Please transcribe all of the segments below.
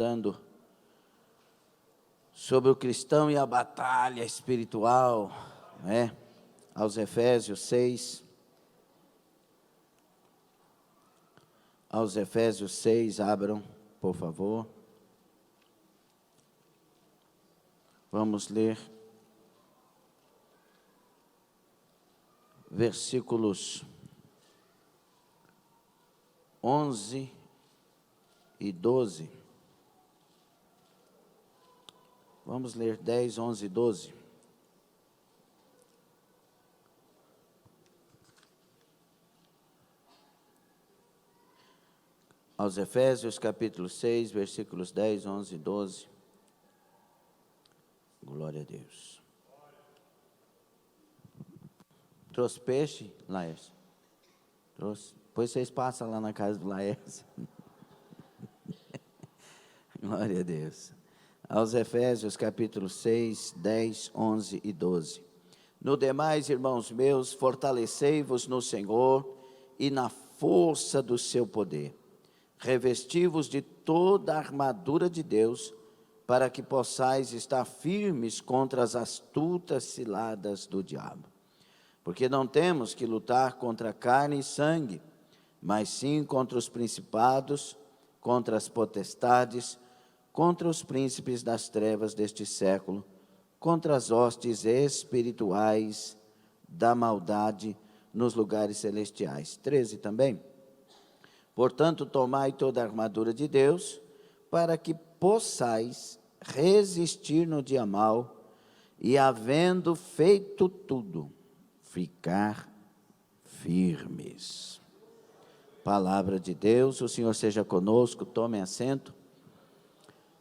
estudando sobre o cristão e a batalha espiritual, né? Aos Efésios 6. Aos Efésios 6, abram, por favor. Vamos ler versículos 11 e 12. Vamos ler 10, 11 e 12. Aos Efésios, capítulo 6, versículos 10, 11 e 12. Glória a Deus. Trouxe peixe, Laércio? Trouxe. Depois vocês passam lá na casa do Laércio. Glória a Deus. Aos Efésios, capítulo 6, 10, 11 e 12. No demais, irmãos meus, fortalecei-vos no Senhor e na força do seu poder. Revesti-vos de toda a armadura de Deus, para que possais estar firmes contra as astutas ciladas do diabo. Porque não temos que lutar contra carne e sangue, mas sim contra os principados, contra as potestades, contra os príncipes das trevas deste século, contra as hostes espirituais da maldade nos lugares celestiais. 13 também. Portanto, tomai toda a armadura de Deus, para que possais resistir no dia mau, e havendo feito tudo, ficar firmes. Palavra de Deus, o Senhor seja conosco, tomem assento.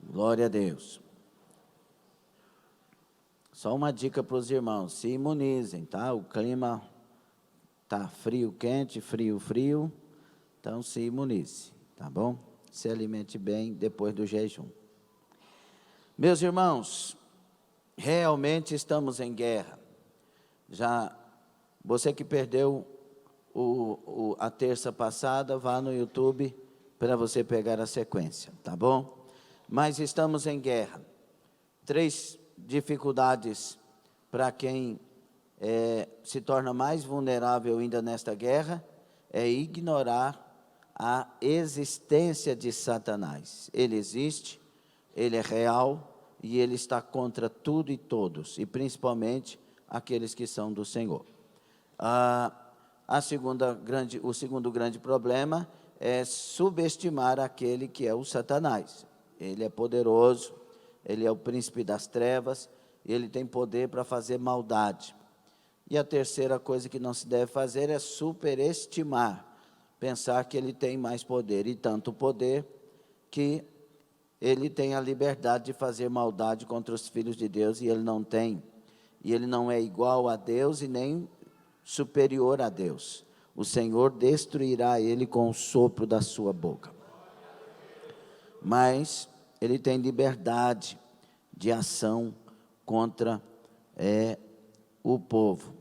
Glória a Deus. Só uma dica para os irmãos, se imunizem, tá? O clima está frio, quente, frio, frio, então se imunize, tá bom? Se alimente bem depois do jejum. Meus irmãos, realmente estamos em guerra. Já, você que perdeu a terça passada, vá no YouTube para você pegar a sequência, tá bom? Mas estamos em guerra. 3 dificuldades para quem se torna mais vulnerável ainda nesta guerra, é ignorar a existência de Satanás. Ele existe, ele é real e ele está contra tudo e todos, e principalmente aqueles que são do Senhor. O segundo grande problema é subestimar aquele que é o Satanás. Ele é poderoso, ele é o príncipe das trevas, ele tem poder para fazer maldade. E a terceira coisa que não se deve fazer é superestimar, pensar que ele tem mais poder, e tanto poder que ele tem a liberdade de fazer maldade contra os filhos de Deus, e ele não tem. E ele não é igual a Deus e nem superior a Deus. O Senhor destruirá ele com o sopro da sua boca. Mas ele tem liberdade de ação contra o povo.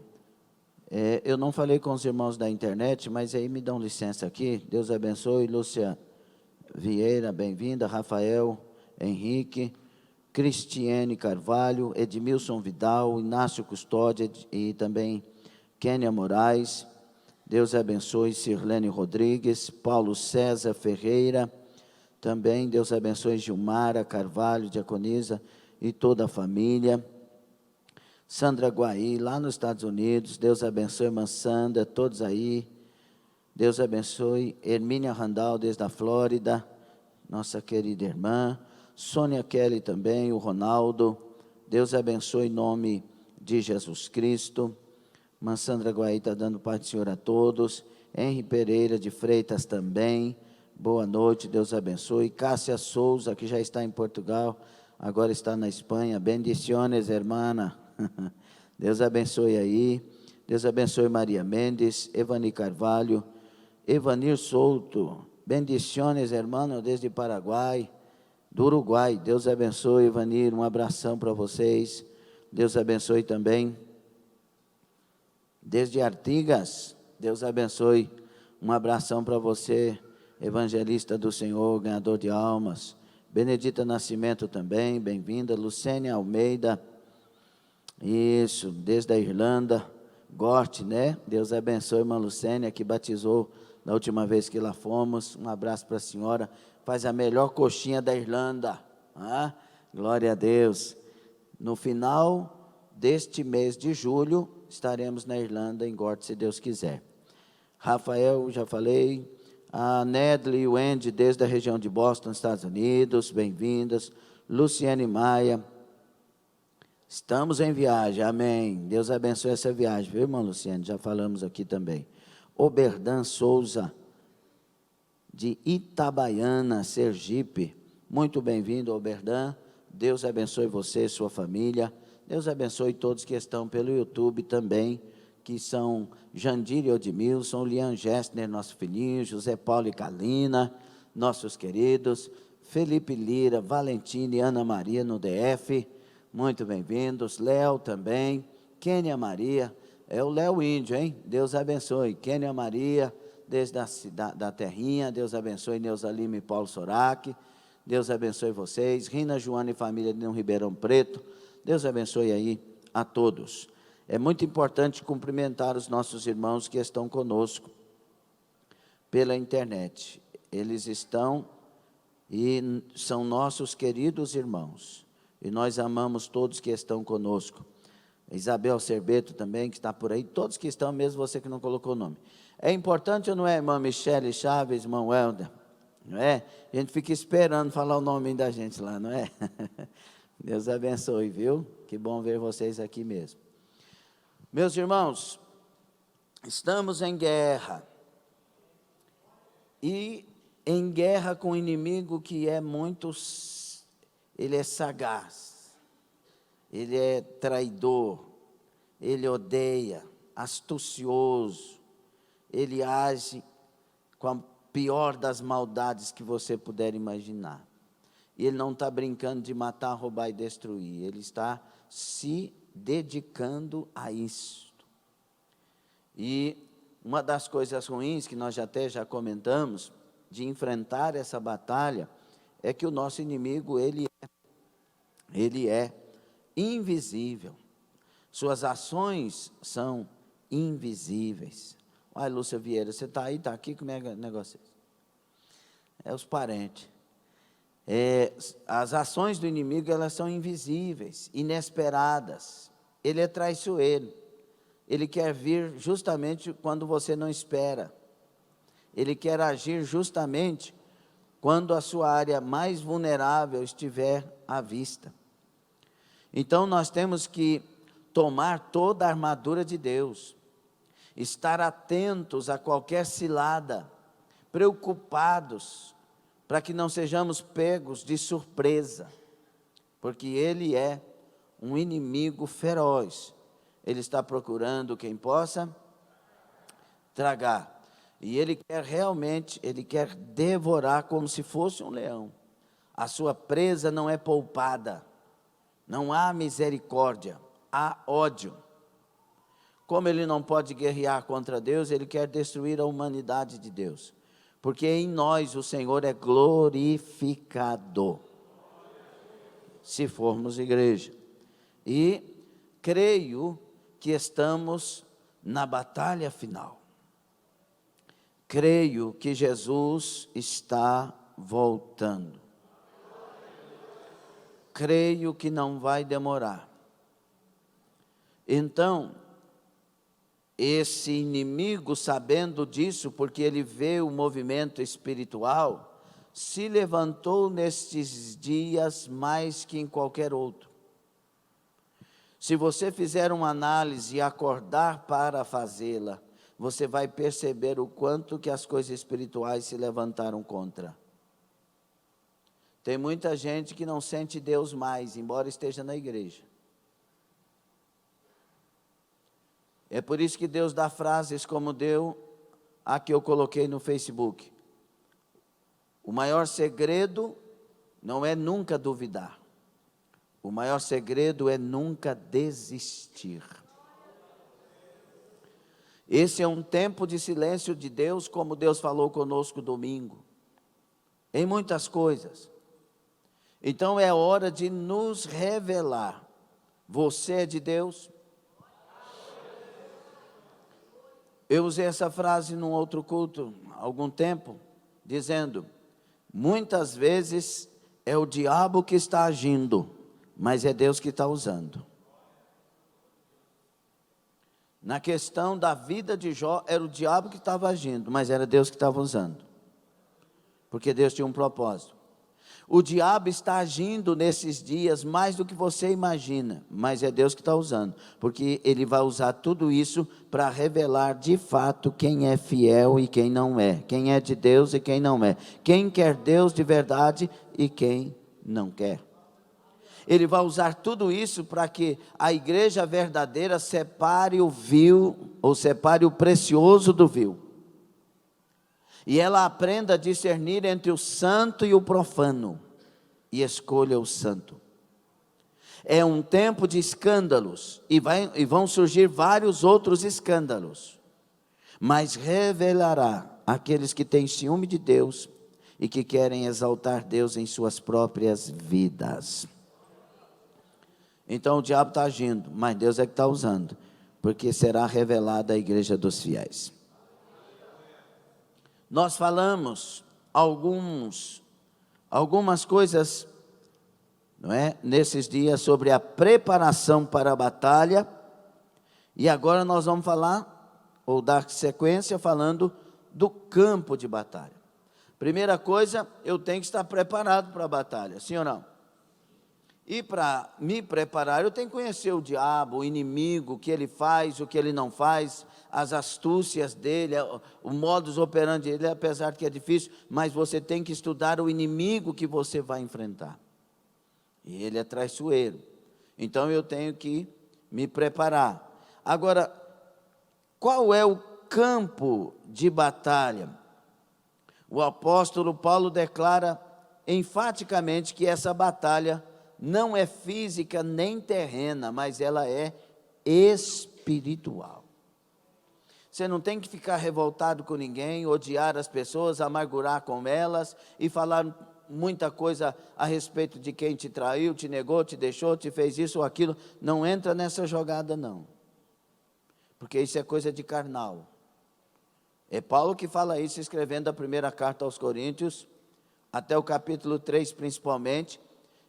Eu não falei com os irmãos da internet, mas aí me dão licença aqui. Deus abençoe. Lúcia Vieira, bem-vinda. Rafael Henrique, Cristiane Carvalho, Edmilson Vidal, Inácio Custódia e também Kênia Moraes. Deus abençoe. Sirlene Rodrigues, Paulo César Ferreira, também Deus abençoe Gilmara Carvalho, diaconisa e toda a família. Sandra Guaí, lá nos Estados Unidos, Deus abençoe irmã Sandra, todos aí. Deus abençoe Hermínia Randal, desde a Flórida, nossa querida irmã. Sônia Kelly também, o Ronaldo. Deus abençoe em nome de Jesus Cristo. Irmã Sandra Guaí está dando paz do Senhor a todos. Henri Pereira de Freitas também. Boa noite, Deus abençoe. Cássia Souza, que já está em Portugal, agora está na Espanha. Bendiciones, hermana. Deus abençoe aí. Deus abençoe Maria Mendes, Evani Carvalho, Evanir Souto. Bendiciones, hermano, desde Paraguai, do Uruguai. Deus abençoe, Evanir. Um abração para vocês. Deus abençoe também. Desde Artigas, Deus abençoe. Um abração para você, evangelista do Senhor, ganhador de almas. Benedita Nascimento também, bem-vinda. Lucênia Almeida, isso, desde a Irlanda. Gorte, né? Deus abençoe, irmã Lucênia, que batizou da última vez que lá fomos. Um abraço para a senhora. Faz a melhor coxinha da Irlanda. Ah, glória a Deus. No final deste mês de julho, estaremos na Irlanda, em Gorte, se Deus quiser. Rafael, já falei. A Nedley e o Andy, desde a região de Boston, Estados Unidos, bem-vindas. Luciane Maia, estamos em viagem, amém. Deus abençoe essa viagem, viu, irmã Luciane? Já falamos aqui também. Oberdan Souza, de Itabaiana, Sergipe, muito bem-vindo, Oberdan. Deus abençoe você e sua família. Deus abençoe todos que estão pelo YouTube também, que são Jandir e Odmilson, Lian Gessner, nosso filhinho, José Paulo e Kalina, nossos queridos, Felipe Lira, Valentina e Ana Maria no DF, muito bem-vindos, Léo também, Kênia Maria, é o Léo Índio, hein? Deus abençoe, Kênia Maria, desde da terrinha, Deus abençoe Neuza Lima e Paulo Sorac, Deus abençoe vocês, Rina Joana e família de Ribeirão Preto, Deus abençoe aí a todos. É muito importante cumprimentar os nossos irmãos que estão conosco pela internet. Eles estão e são nossos queridos irmãos. E nós amamos todos que estão conosco. Isabel Cerbeto também, que está por aí. Todos que estão, mesmo você que não colocou o nome. É importante ou não é, irmã Michele Chaves, irmão Helder? Não é? A gente fica esperando falar o nome da gente lá, não é? Deus abençoe, viu? Que bom ver vocês aqui mesmo. Meus irmãos, estamos em guerra, e em guerra com um inimigo que é muito, ele é sagaz, ele é traidor, ele odeia, astucioso, ele age com a pior das maldades que você puder imaginar. E ele não está brincando de matar, roubar e destruir, ele está se dedicando a isso. E uma das coisas ruins que nós já comentamos de enfrentar essa batalha é que o nosso inimigo ele é invisível. Suas ações são invisíveis. Olha, Lúcia Vieira, você está aí, está aqui, como é que negócio é os parentes. As ações do inimigo, elas são invisíveis, inesperadas. Ele é traiçoeiro. Ele quer vir justamente quando você não espera. Ele quer agir justamente quando a sua área mais vulnerável estiver à vista. Então, nós temos que tomar toda a armadura de Deus, estar atentos a qualquer cilada, preocupados, para que não sejamos pegos de surpresa, porque ele é um inimigo feroz. Ele está procurando quem possa tragar, e ele quer realmente, ele quer devorar como se fosse um leão. A sua presa não é poupada, não há misericórdia, há ódio. Como ele não pode guerrear contra Deus, ele quer destruir a humanidade de Deus, porque em nós o Senhor é glorificado, se formos igreja. E creio que estamos na batalha final. Creio que Jesus está voltando. Creio que não vai demorar. Então, esse inimigo, sabendo disso, porque ele vê o movimento espiritual, se levantou nestes dias mais que em qualquer outro. Se você fizer uma análise e acordar para fazê-la, você vai perceber o quanto que as coisas espirituais se levantaram contra. Tem muita gente que não sente Deus mais, embora esteja na igreja. É por isso que Deus dá frases como deu a que eu coloquei no Facebook. O maior segredo não é nunca duvidar. O maior segredo é nunca desistir. Esse é um tempo de silêncio de Deus, como Deus falou conosco domingo, em muitas coisas. Então é hora de nos revelar. Você é de Deus? Eu usei essa frase num outro culto, há algum tempo, dizendo: muitas vezes é o diabo que está agindo, mas é Deus que está usando. Na questão da vida de Jó, era o diabo que estava agindo, mas era Deus que estava usando, porque Deus tinha um propósito. O diabo está agindo nesses dias mais do que você imagina, mas é Deus que está usando, porque Ele vai usar tudo isso para revelar de fato quem é fiel e quem não é, quem é de Deus e quem não é, quem quer Deus de verdade e quem não quer. Ele vai usar tudo isso para que a igreja verdadeira separe o vil, ou separe o precioso do vil. E ela aprenda a discernir entre o santo e o profano, e escolha o santo. É um tempo de escândalos, e vão surgir vários outros escândalos, mas revelará aqueles que têm ciúme de Deus, e que querem exaltar Deus em suas próprias vidas. Então o diabo está agindo, mas Deus é que está usando, porque será revelada a igreja dos fiéis. Nós falamos algumas coisas, não é, nesses dias sobre a preparação para a batalha, e agora nós vamos falar, ou dar sequência, falando do campo de batalha. Primeira coisa, eu tenho que estar preparado para a batalha, sim ou não? E para me preparar, eu tenho que conhecer o diabo, o inimigo, o que ele faz, o que ele não faz, as astúcias dele, o modus operandi dele, apesar que é difícil, mas você tem que estudar o inimigo que você vai enfrentar. E ele é traiçoeiro. Então eu tenho que me preparar. Agora, qual é o campo de batalha? O apóstolo Paulo declara enfaticamente que essa batalha não é física nem terrena, mas ela é espiritual. Você não tem que ficar revoltado com ninguém, odiar as pessoas, amargurar com elas e falar muita coisa a respeito de quem te traiu, te negou, te deixou, te fez isso ou aquilo. Não entra nessa jogada não, porque isso é coisa de carnal. É Paulo que fala isso, escrevendo a primeira carta aos Coríntios, até o capítulo 3 principalmente.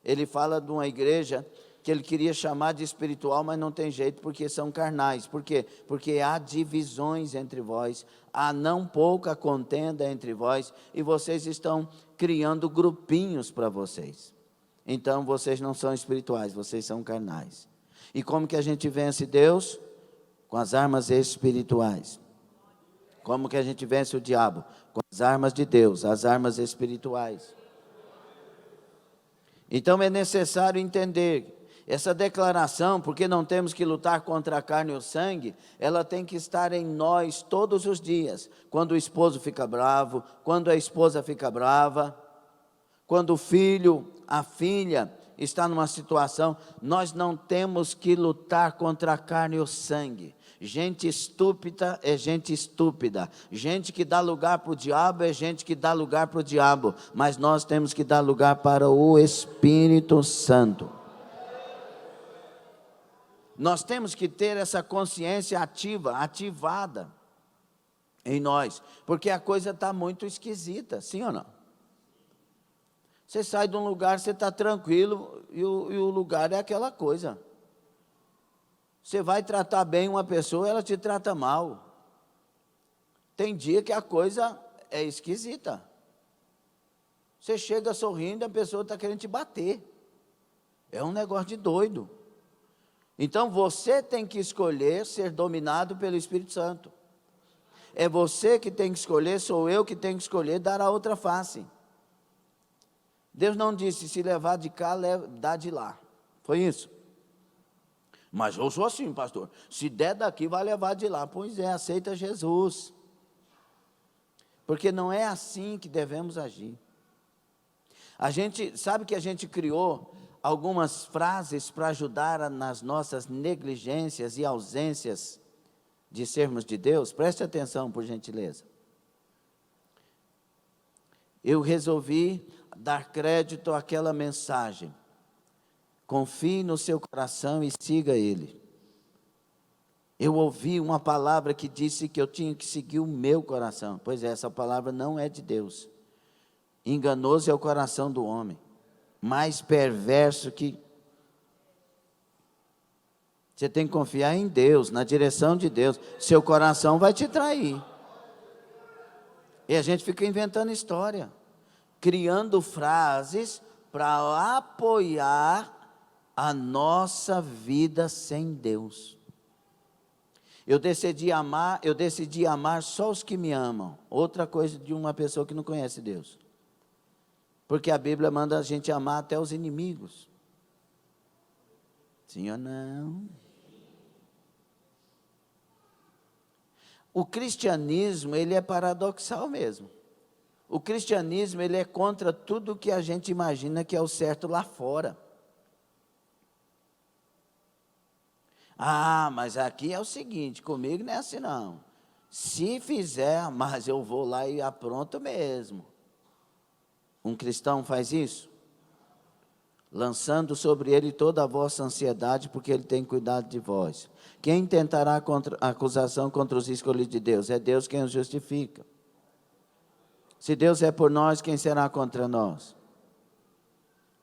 Ele fala de uma igreja que ele queria chamar de espiritual, mas não tem jeito, porque são carnais. Por quê? Porque há divisões entre vós, há não pouca contenda entre vós, e vocês estão criando grupinhos para vocês. Então, vocês não são espirituais, vocês são carnais. E como que a gente vence Deus? Com as armas espirituais. Como que a gente vence o diabo? Com as armas de Deus, as armas espirituais. Então é necessário entender essa declaração, porque não temos que lutar contra a carne e o sangue, ela tem que estar em nós todos os dias. Quando o esposo fica bravo, quando a esposa fica brava, quando o filho, a filha está numa situação, nós não temos que lutar contra a carne e o sangue. Gente estúpida é gente estúpida, gente que dá lugar para o diabo é gente que dá lugar para o diabo, mas nós temos que dar lugar para o Espírito Santo. Nós temos que ter essa consciência ativada em nós, porque a coisa está muito esquisita, sim ou não? Você sai de um lugar, você está tranquilo, e o lugar é aquela coisa. Você vai tratar bem uma pessoa, ela te trata mal. Tem dia que a coisa é esquisita. Você chega sorrindo, a pessoa está querendo te bater. É um negócio de doido. Então você tem que escolher ser dominado pelo Espírito Santo. É você que tem que escolher, sou eu que tenho que escolher dar a outra face. Deus não disse, se levar de cá, dá de lá. Foi isso? Mas eu sou assim, pastor, se der daqui, vai levar de lá. Pois é, aceita Jesus. Porque não é assim que devemos agir. A gente, sabe que a gente criou algumas frases para ajudar nas nossas negligências e ausências de sermos de Deus? Preste atenção, por gentileza. Eu resolvi, dar crédito àquela mensagem. Confie no seu coração e siga ele. Eu ouvi uma palavra que disse que eu tinha que seguir o meu coração. Pois é, essa palavra não é de Deus. Enganoso é o coração do homem, mais perverso que... Você tem que confiar em Deus, na direção de Deus. Seu coração vai te trair. E a gente fica inventando história, criando frases para apoiar a nossa vida sem Deus. Eu decidi amar só os que me amam. Outra coisa de uma pessoa que não conhece Deus. Porque a Bíblia manda a gente amar até os inimigos. Sim ou não? O cristianismo, ele é paradoxal mesmo. O cristianismo, ele é contra tudo que a gente imagina que é o certo lá fora. Ah, mas aqui é o seguinte, comigo não é assim não. Se fizer, mas eu vou lá e apronto mesmo. Um cristão faz isso? Lançando sobre ele toda a vossa ansiedade, porque ele tem cuidado de vós. Quem tentará acusação contra os escolhidos de Deus? É Deus quem os justifica. Se Deus é por nós, quem será contra nós?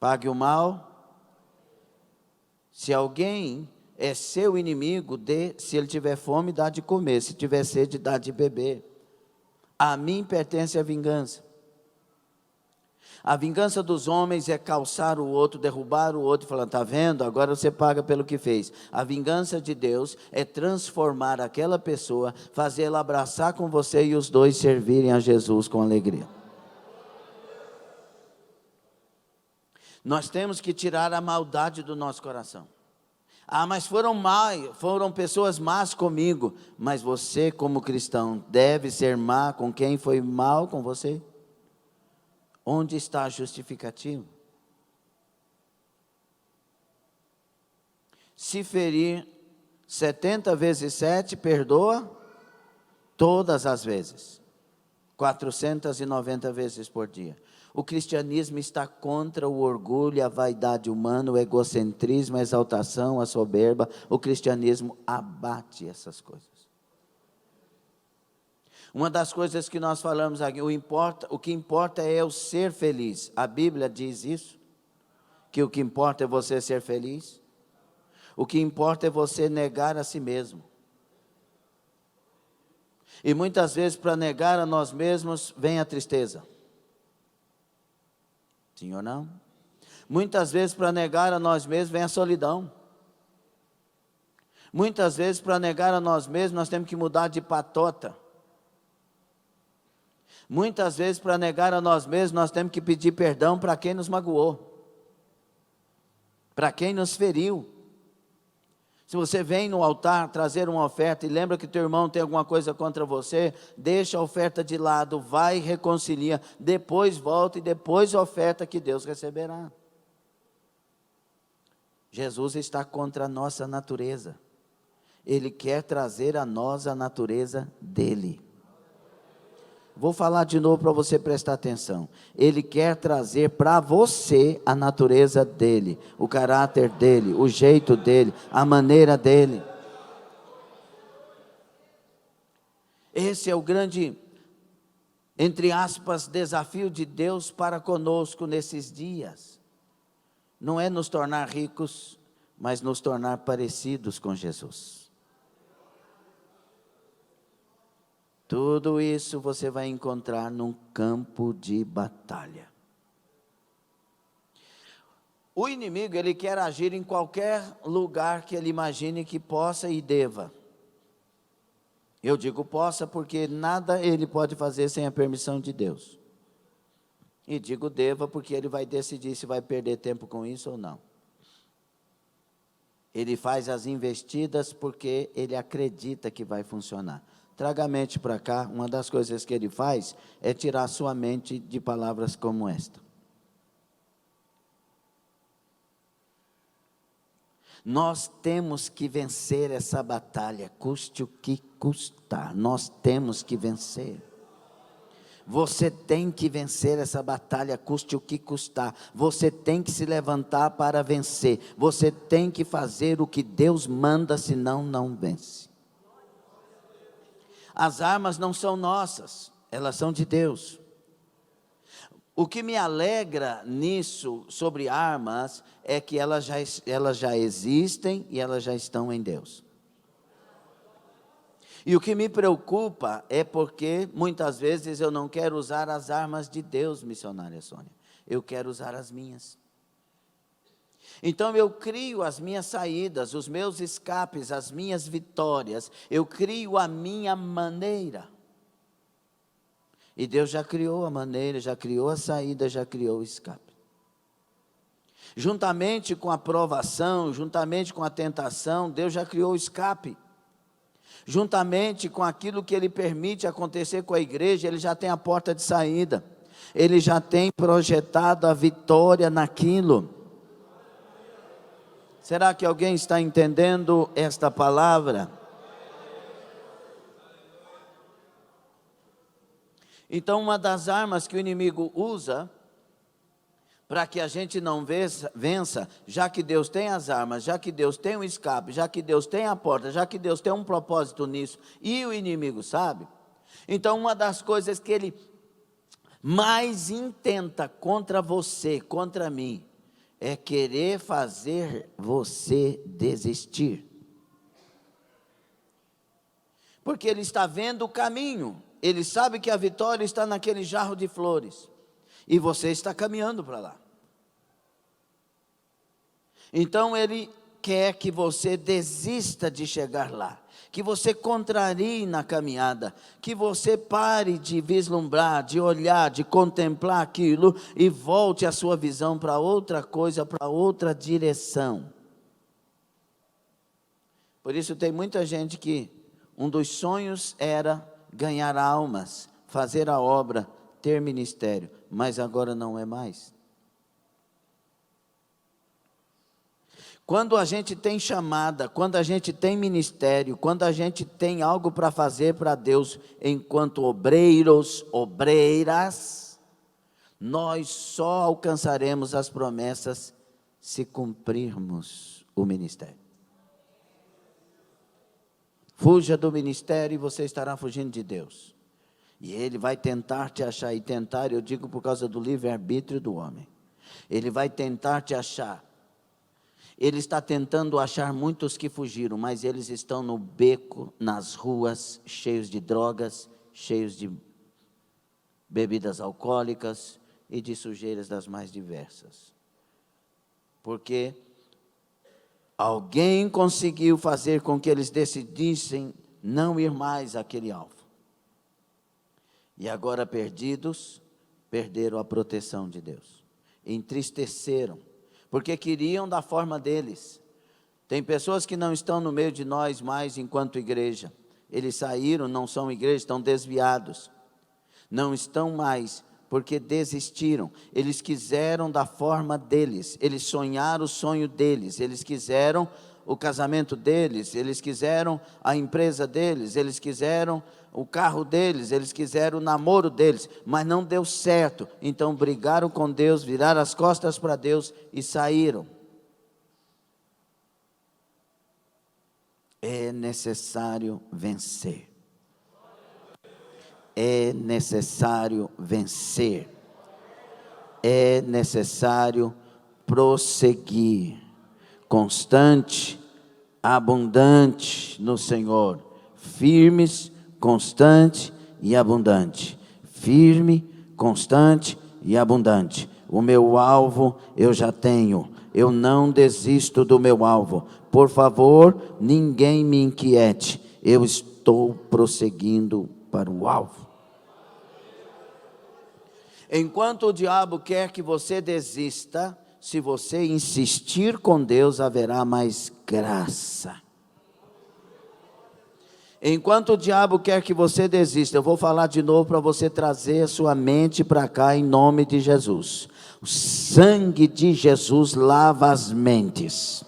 Pague o mal. Se alguém é seu inimigo, se ele tiver fome, dá de comer, se tiver sede, dá de beber. A mim pertence a vingança. A vingança dos homens é calçar o outro, derrubar o outro, falando, está vendo? Agora você paga pelo que fez. A vingança de Deus é transformar aquela pessoa, fazê-la abraçar com você e os dois servirem a Jesus com alegria. Nós temos que tirar a maldade do nosso coração. Ah, mas foram pessoas más comigo. Mas você, como cristão, deve ser má com quem foi mal com você? Onde está a justificativa? Se ferir 70 vezes 7, perdoa todas as vezes. 490 vezes por dia. O cristianismo está contra o orgulho, a vaidade humana, o egocentrismo, a exaltação, a soberba. O cristianismo abate essas coisas. Uma das coisas que nós falamos aqui, o que importa é eu ser feliz. A Bíblia diz isso, que o que importa é você ser feliz. O que importa é você negar a si mesmo. E muitas vezes para negar a nós mesmos vem a tristeza. Sim ou não? Muitas vezes para negar a nós mesmos vem a solidão. Muitas vezes para negar a nós mesmos nós temos que mudar de patota. Muitas vezes para negar a nós mesmos nós temos que pedir perdão para quem nos magoou. Para quem nos feriu. Se você vem no altar trazer uma oferta e lembra que teu irmão tem alguma coisa contra você, deixa a oferta de lado, vai e reconcilia, depois volta e depois oferta que Deus receberá. Jesus está contra a nossa natureza. Ele quer trazer a nós a natureza dele. Vou falar de novo para você prestar atenção. Ele quer trazer para você a natureza dele, o caráter dele, o jeito dele, a maneira dele. Esse é o grande, entre aspas, desafio de Deus para conosco nesses dias. Não é nos tornar ricos, mas nos tornar parecidos com Jesus. Tudo isso você vai encontrar num campo de batalha. O inimigo, ele quer agir em qualquer lugar que ele imagine que possa e deva. Eu digo possa porque nada ele pode fazer sem a permissão de Deus. E digo deva porque ele vai decidir se vai perder tempo com isso ou não. Ele faz as investidas porque ele acredita que vai funcionar. Traga a mente para cá, uma das coisas que ele faz é tirar sua mente de palavras como esta. Nós temos que vencer essa batalha, custe o que custar, nós temos que vencer. Você tem que vencer essa batalha, custe o que custar. Você tem que se levantar para vencer. Você tem que fazer o que Deus manda, senão não vence. As armas não são nossas, elas são de Deus. O que me alegra nisso, sobre armas, é que elas já existem e elas já estão em Deus. E o que me preocupa é porque muitas vezes eu não quero usar as armas de Deus, missionária Sônia. Eu quero usar as minhas. Então eu crio as minhas saídas, os meus escapes, as minhas vitórias. Eu crio a minha maneira. E Deus já criou a maneira, já criou a saída, já criou o escape. Juntamente com a provação, juntamente com a tentação, Deus já criou o escape. Juntamente com aquilo que Ele permite acontecer com a igreja, Ele já tem a porta de saída. Ele já tem projetado a vitória naquilo. Será que alguém está entendendo esta palavra? Então, uma das armas que o inimigo usa para que a gente não vença, já que Deus tem as armas, já que Deus tem o escape, já que Deus tem a porta, já que Deus tem um propósito nisso, e o inimigo sabe, então uma das coisas que ele mais intenta contra você, contra mim, é querer fazer você desistir. Porque ele está vendo o caminho, ele sabe que a vitória está naquele jarro de flores. E você está caminhando para lá. Então ele quer que você desista de chegar lá, que você contrarie na caminhada, que você pare de vislumbrar, de olhar, de contemplar aquilo e volte a sua visão para outra coisa, para outra direção. Por isso tem muita gente que um dos sonhos era ganhar almas, fazer a obra, ter ministério, mas agora não é mais. Quando a gente tem chamada, quando a gente tem ministério, quando a gente tem algo para fazer para Deus, enquanto obreiros, obreiras, nós só alcançaremos as promessas se cumprirmos o ministério. Fuja do ministério e você estará fugindo de Deus. E ele vai tentar te achar, e tentar, eu digo por causa do livre-arbítrio do homem. Ele vai tentar te achar. Ele está tentando achar muitos que fugiram, mas eles estão no beco, nas ruas, cheios de drogas, cheios de bebidas alcoólicas e de sujeiras das mais diversas. Porque alguém conseguiu fazer com que eles decidissem não ir mais àquele alvo. E agora perdidos, perderam a proteção de Deus. Entristeceram, porque queriam da forma deles. Tem pessoas que não estão no meio de nós mais enquanto igreja. Eles saíram, não são igreja, estão desviados. Não estão mais, porque desistiram. Eles quiseram da forma deles. Eles sonharam o sonho deles. Eles quiseram o casamento deles. Eles quiseram a empresa deles. Eles quiseram o carro deles, eles quiseram o namoro deles, mas não deu certo, então brigaram com Deus, viraram as costas para Deus e saíram. É necessário vencer. É necessário vencer. É necessário prosseguir, constante, abundante no Senhor, firmes, constante e abundante, firme, constante e abundante. O meu alvo eu já tenho, eu não desisto do meu alvo. Por favor, ninguém me inquiete, eu estou prosseguindo para o alvo. Enquanto o diabo quer que você desista, se você insistir com Deus, haverá mais graça. Enquanto o diabo quer que você desista, eu vou falar de novo para você trazer a sua mente para cá em nome de Jesus. O sangue de Jesus lava as mentes.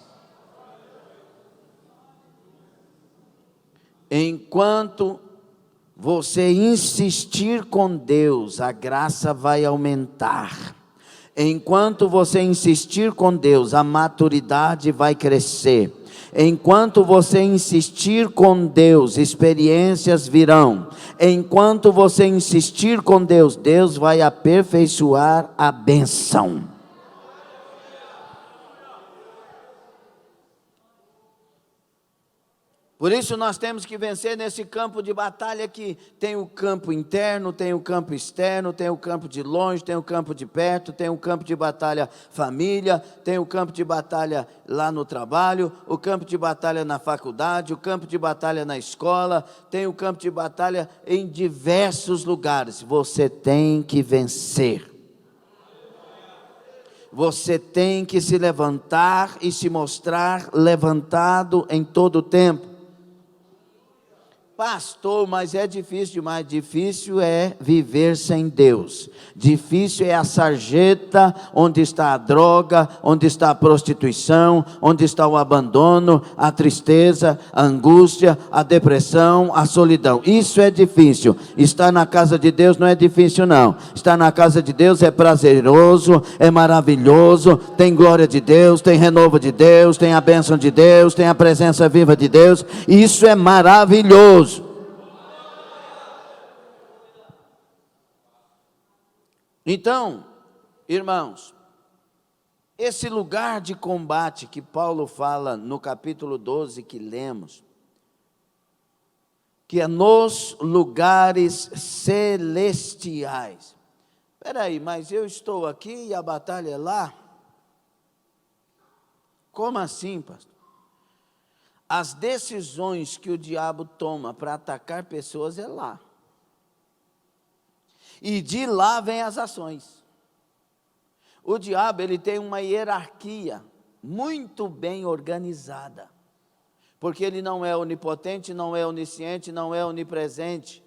Enquanto você insistir com Deus, a graça vai aumentar. Enquanto você insistir com Deus, a maturidade vai crescer. Enquanto você insistir com Deus, experiências virão. Enquanto você insistir com Deus, Deus vai aperfeiçoar a bênção. Por isso nós temos que vencer nesse campo de batalha que tem o campo interno, tem o campo externo, tem o campo de longe, tem o campo de perto, tem o campo de batalha família, tem o campo de batalha lá no trabalho, o campo de batalha na faculdade, o campo de batalha na escola, tem o campo de batalha em diversos lugares. Você tem que vencer. Você tem que se levantar e se mostrar levantado em todo o tempo. Pastor, mas é difícil demais. Difícil é viver sem Deus. Difícil é a sarjeta onde está a droga, onde está a prostituição, onde está o abandono, a tristeza, a angústia, a depressão, a solidão. Isso é difícil. Estar na casa de Deus não é difícil não. Estar na casa de Deus é prazeroso, é maravilhoso, tem glória de Deus, tem renovo de Deus, tem a bênção de Deus, tem a presença viva de Deus. Isso é maravilhoso. Então, irmãos, esse lugar de combate que Paulo fala no capítulo 12 que lemos, que é nos lugares celestiais. Espera aí, mas eu estou aqui e a batalha é lá? Como assim, pastor? As decisões que o diabo toma para atacar pessoas é lá. E de lá vem as ações. O diabo, ele tem uma hierarquia muito bem organizada. Porque ele não é onipotente, não é onisciente, não é onipresente.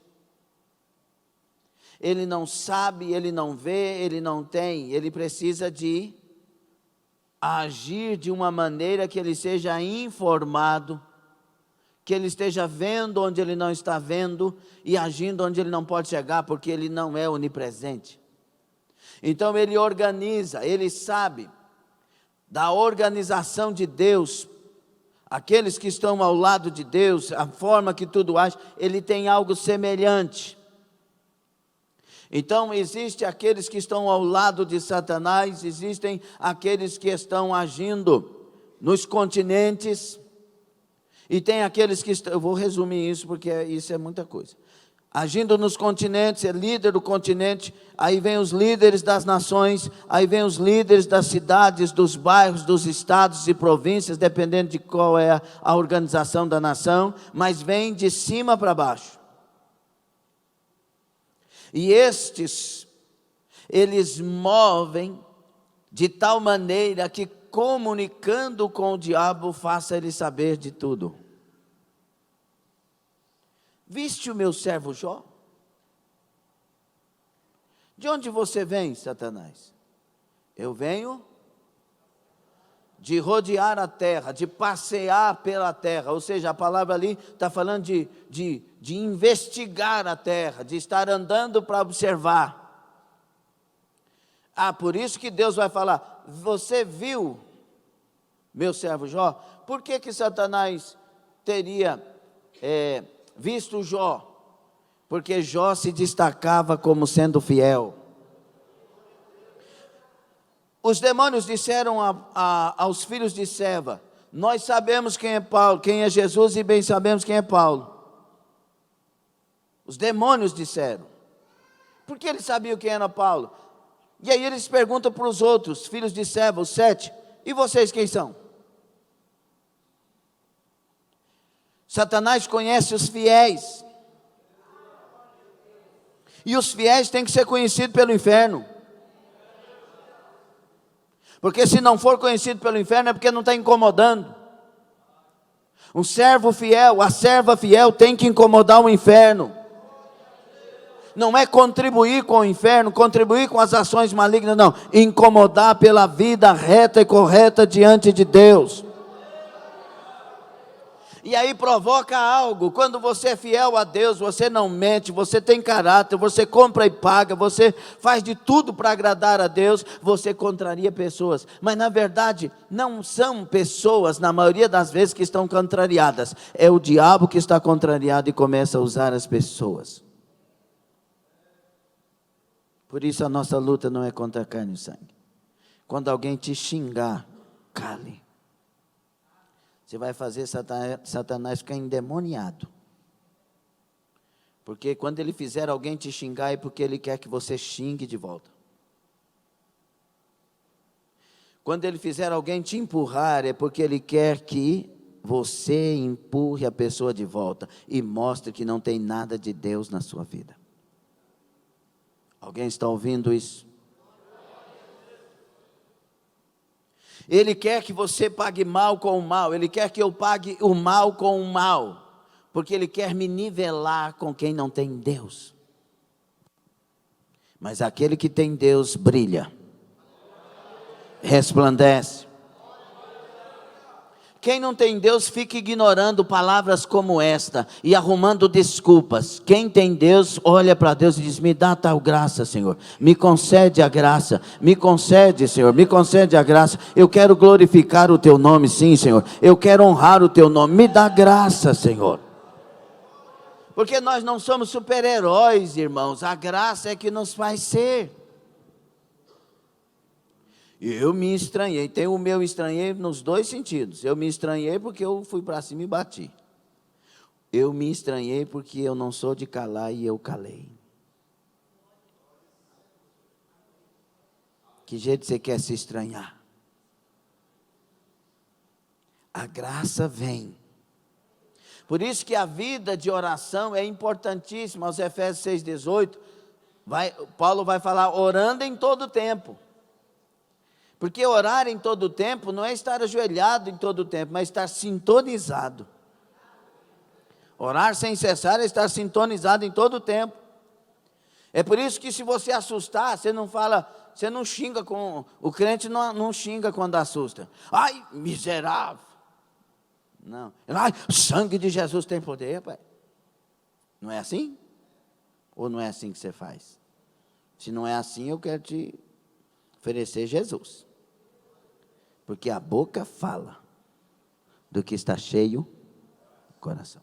Ele não sabe, ele não vê, ele não tem. Ele precisa de agir de uma maneira que ele seja informado, que ele esteja vendo onde ele não está vendo e agindo onde ele não pode chegar, porque ele não é onipresente. Então ele organiza, ele sabe da organização de Deus. Aqueles que estão ao lado de Deus, a forma que tudo age, ele tem algo semelhante. Então existe aqueles que estão ao lado de Satanás, existem aqueles que estão agindo nos continentes, e tem aqueles que estão, eu vou resumir isso porque isso é muita coisa. Agindo nos continentes, é líder do continente, aí vem os líderes das nações, aí vem os líderes das cidades, dos bairros, dos estados e províncias, dependendo de qual é a organização da nação, mas vem de cima para baixo. E estes, eles movem de tal maneira que comunicando com o diabo, faça ele saber de tudo. Viste o meu servo Jó? De onde você vem, Satanás? Eu venho de rodear a terra, de passear pela terra. Ou seja, a palavra ali está falando de investigar a terra, de estar andando para observar. Por isso que Deus vai falar, você viu meu servo Jó? Por que Satanás teria visto Jó? Porque Jó se destacava como sendo fiel. Os demônios disseram aos filhos de Seva, nós sabemos quem é Paulo, quem é Jesus e bem sabemos quem é Paulo. Os demônios disseram. Por que eles sabiam quem era Paulo? E aí eles perguntam para os outros, filhos de Seva, os 7, e vocês quem são? Satanás conhece os fiéis. E os fiéis têm que ser conhecidos pelo inferno. Porque se não for conhecido pelo inferno é porque não está incomodando. Um servo fiel, a serva fiel tem que incomodar o inferno. Não é contribuir com o inferno, contribuir com as ações malignas, não. Incomodar pela vida reta e correta diante de Deus. E aí provoca algo. Quando você é fiel a Deus, você não mente, você tem caráter, você compra e paga, você faz de tudo para agradar a Deus, você contraria pessoas. Mas na verdade, não são pessoas, na maioria das vezes, que estão contrariadas. É o diabo que está contrariado e começa a usar as pessoas. Por isso a nossa luta não é contra a carne e o sangue. Quando alguém te xingar, cale. Você vai fazer Satanás ficar endemoniado. Porque quando ele fizer alguém te xingar, é porque ele quer que você xingue de volta. Quando ele fizer alguém te empurrar, é porque ele quer que você empurre a pessoa de volta e mostre que não tem nada de Deus na sua vida. Alguém está ouvindo isso? Ele quer que você pague mal com o mal. Ele quer que eu pague o mal com o mal. Porque ele quer me nivelar com quem não tem Deus. Mas aquele que tem Deus brilha. Resplandece. Quem não tem Deus fica ignorando palavras como esta e arrumando desculpas. Quem tem Deus olha para Deus e diz: me dá tal graça, Senhor, me concede a graça, me concede, Senhor, me concede a graça. Eu quero glorificar o teu nome, sim, Senhor, eu quero honrar o teu nome, me dá graça, Senhor. Porque nós não somos super-heróis, irmãos, a graça é que nos faz ser. Eu me estranhei, tem o meu estranhei nos dois sentidos. Eu me estranhei porque eu fui para cima e bati. Eu me estranhei porque eu não sou de calar e eu calei. Que jeito você quer se estranhar? A graça vem. Por isso que a vida de oração é importantíssima. Aos Efésios 6,18, Paulo vai falar, orando em todo tempo. Porque orar em todo o tempo não é estar ajoelhado em todo o tempo, mas estar sintonizado. Orar sem cessar é estar sintonizado em todo o tempo. É por isso que se você assustar, você não fala, você não xinga com... O crente não xinga quando assusta. Ai, miserável. Não. Ai, o sangue de Jesus tem poder, rapaz. Não é assim? Ou não é assim que você faz? Se não é assim, eu quero te oferecer Jesus. Porque a boca fala do que está cheio o coração.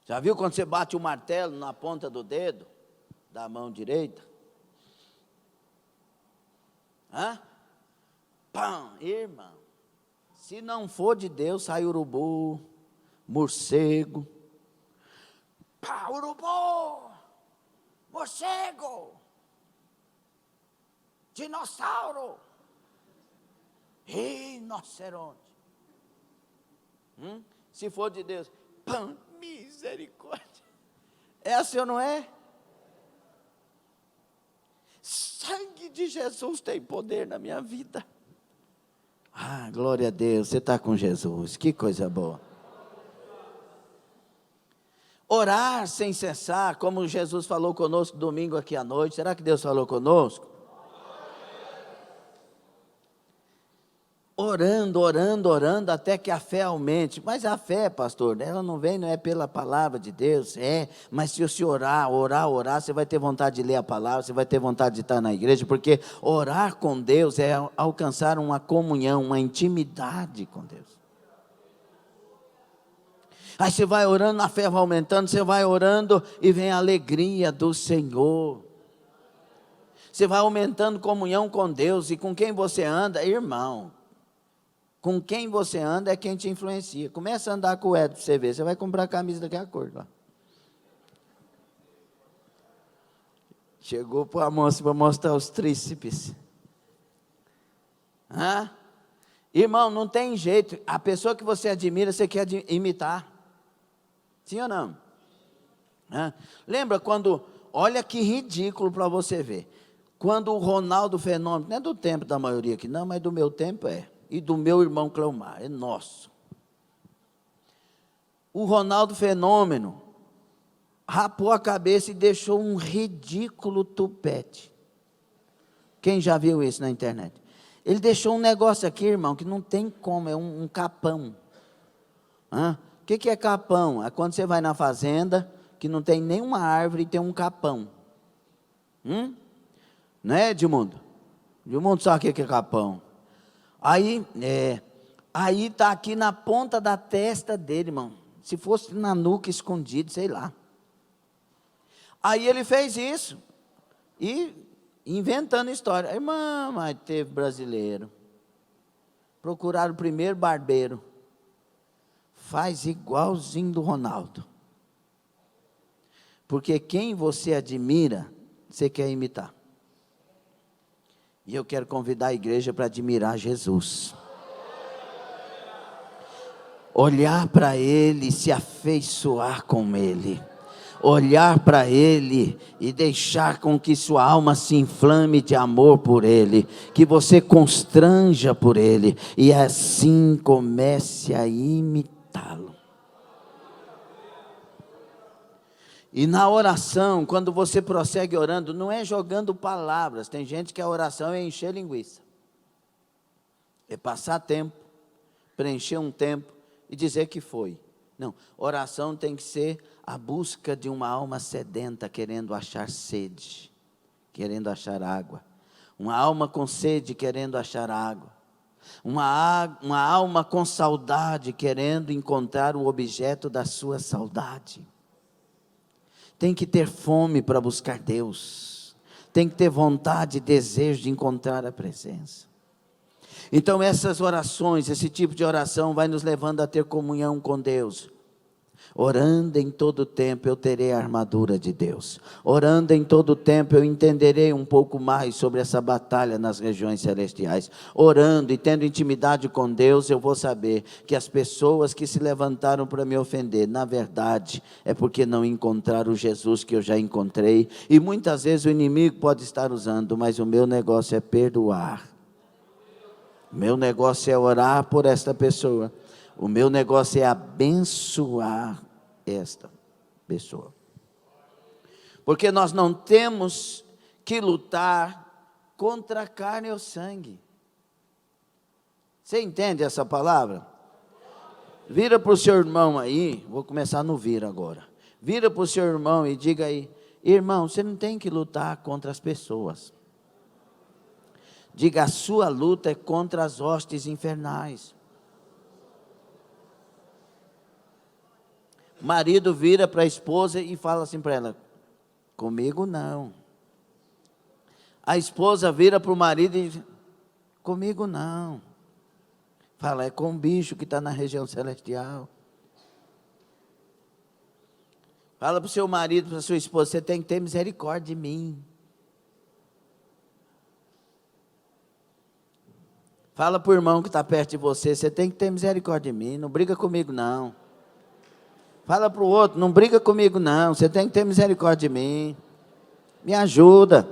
Já viu quando você bate o martelo na ponta do dedo da mão direita? Pão, irmão. Se não for de Deus, sai urubu, morcego. Pá, urubu, morcego. Dinossauro, rinoceronte. Se for de Deus, pão, misericórdia. É assim ou não é? Sangue de Jesus tem poder na minha vida. Ah, glória a Deus, você está com Jesus, que coisa boa. Orar sem cessar, como Jesus falou conosco domingo aqui à noite. Será que Deus falou conosco? Orando, até que a fé aumente. Mas a fé, pastor, ela não vem, não é pela palavra de Deus, mas se você orar, você vai ter vontade de ler a palavra, você vai ter vontade de estar na igreja, porque orar com Deus é alcançar uma comunhão, uma intimidade com Deus. Aí você vai orando, a fé vai aumentando, você vai orando e vem a alegria do Senhor. Você vai aumentando comunhão com Deus, e com quem você anda, irmão, com quem você anda é quem te influencia. Começa a andar com o Ed para você ver. Você vai comprar a camisa daquela cor lá. Chegou para a moça para mostrar os tríceps. Irmão, não tem jeito. A pessoa que você admira, você quer imitar. Sim ou não? Lembra quando... Olha que ridículo para você ver. Quando o Ronaldo Fenômeno... Não é do tempo da maioria aqui não, mas do meu tempo é. E do meu irmão Cleomar, é nosso. O Ronaldo Fenômeno rapou a cabeça e deixou um ridículo tupete. Quem já viu isso na internet? Ele deixou um negócio aqui, irmão, que não tem como, é um capão. O que é capão? É quando você vai na fazenda, que não tem nenhuma árvore e tem um capão. Não é, Edmundo? Edmundo sabe o que é capão. Aí está aqui na ponta da testa dele, irmão. Se fosse na nuca escondido, sei lá. Aí ele fez isso. E inventando história. Irmão, mas teve brasileiro. Procuraram o primeiro barbeiro. Faz igualzinho do Ronaldo. Porque quem você admira, você quer imitar. E eu quero convidar a igreja para admirar Jesus. Olhar para Ele e se afeiçoar com Ele. Olhar para Ele e deixar com que sua alma se inflame de amor por Ele. Que você constranja por Ele. E assim comece a imitá-lo. E na oração, quando você prossegue orando, não é jogando palavras. Tem gente que a oração é encher linguiça. É passar tempo, preencher um tempo e dizer que foi. Não, oração tem que ser a busca de uma alma sedenta, querendo achar sede, querendo achar água. Uma alma com sede, querendo achar água. Uma alma com saudade, querendo encontrar o objeto da sua saudade. Tem que ter fome para buscar Deus. Tem que ter vontade e desejo de encontrar a presença. Então essas orações, esse tipo de oração vai nos levando a ter comunhão com Deus. Orando em todo tempo eu terei a armadura de Deus. Orando em todo tempo eu entenderei um pouco mais sobre essa batalha nas regiões celestiais. Orando e tendo intimidade com Deus, eu vou saber que as pessoas que se levantaram para me ofender, na verdade, é porque não encontraram o Jesus que eu já encontrei. E muitas vezes o inimigo pode estar usando, mas o meu negócio é perdoar. O meu negócio é orar por esta pessoa. O meu negócio é abençoar esta pessoa. Porque nós não temos que lutar contra a carne ou sangue. Você entende essa palavra? Vira para o seu irmão aí, vou começar no vira agora. Vira para o seu irmão e diga aí, irmão, você não tem que lutar contra as pessoas. Diga, a sua luta é contra as hostes infernais. O marido vira para a esposa e fala assim para ela, comigo não. A esposa vira para o marido e diz, comigo não. Fala, é com o bicho que está na região celestial. Fala para o seu marido, para a sua esposa, você tem que ter misericórdia de mim. Fala para o irmão que está perto de você, você tem que ter misericórdia de mim, não briga comigo não. Fala para o outro, não briga comigo não, você tem que ter misericórdia de mim. Me ajuda.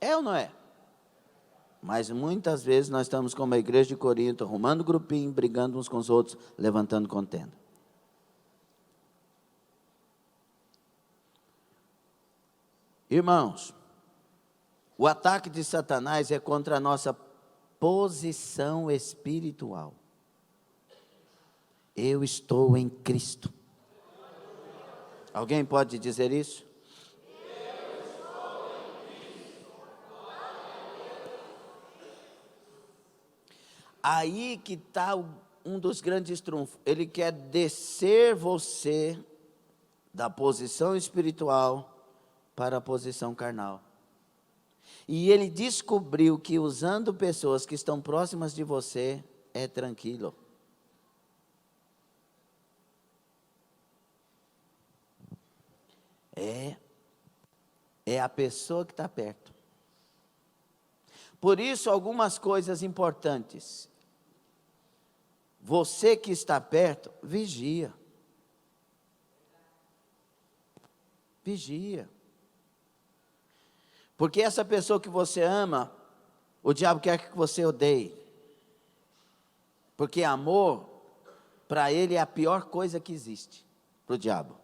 É ou não é? Mas muitas vezes nós estamos como a igreja de Corinto, arrumando grupinho, brigando uns com os outros, levantando contenda. Irmãos, o ataque de Satanás é contra a nossa posição espiritual. Eu estou em Cristo. Alguém pode dizer isso? Eu estou em Cristo. Aí que está um dos grandes trunfos. Ele quer descer você da posição espiritual para a posição carnal. E ele descobriu que usando pessoas que estão próximas de você, é tranquilo. É a pessoa que está perto. Por isso, algumas coisas importantes. Você que está perto, vigia. Vigia. Porque essa pessoa que você ama, o diabo quer que você odeie. Porque amor, para ele, é a pior coisa que existe, para o diabo.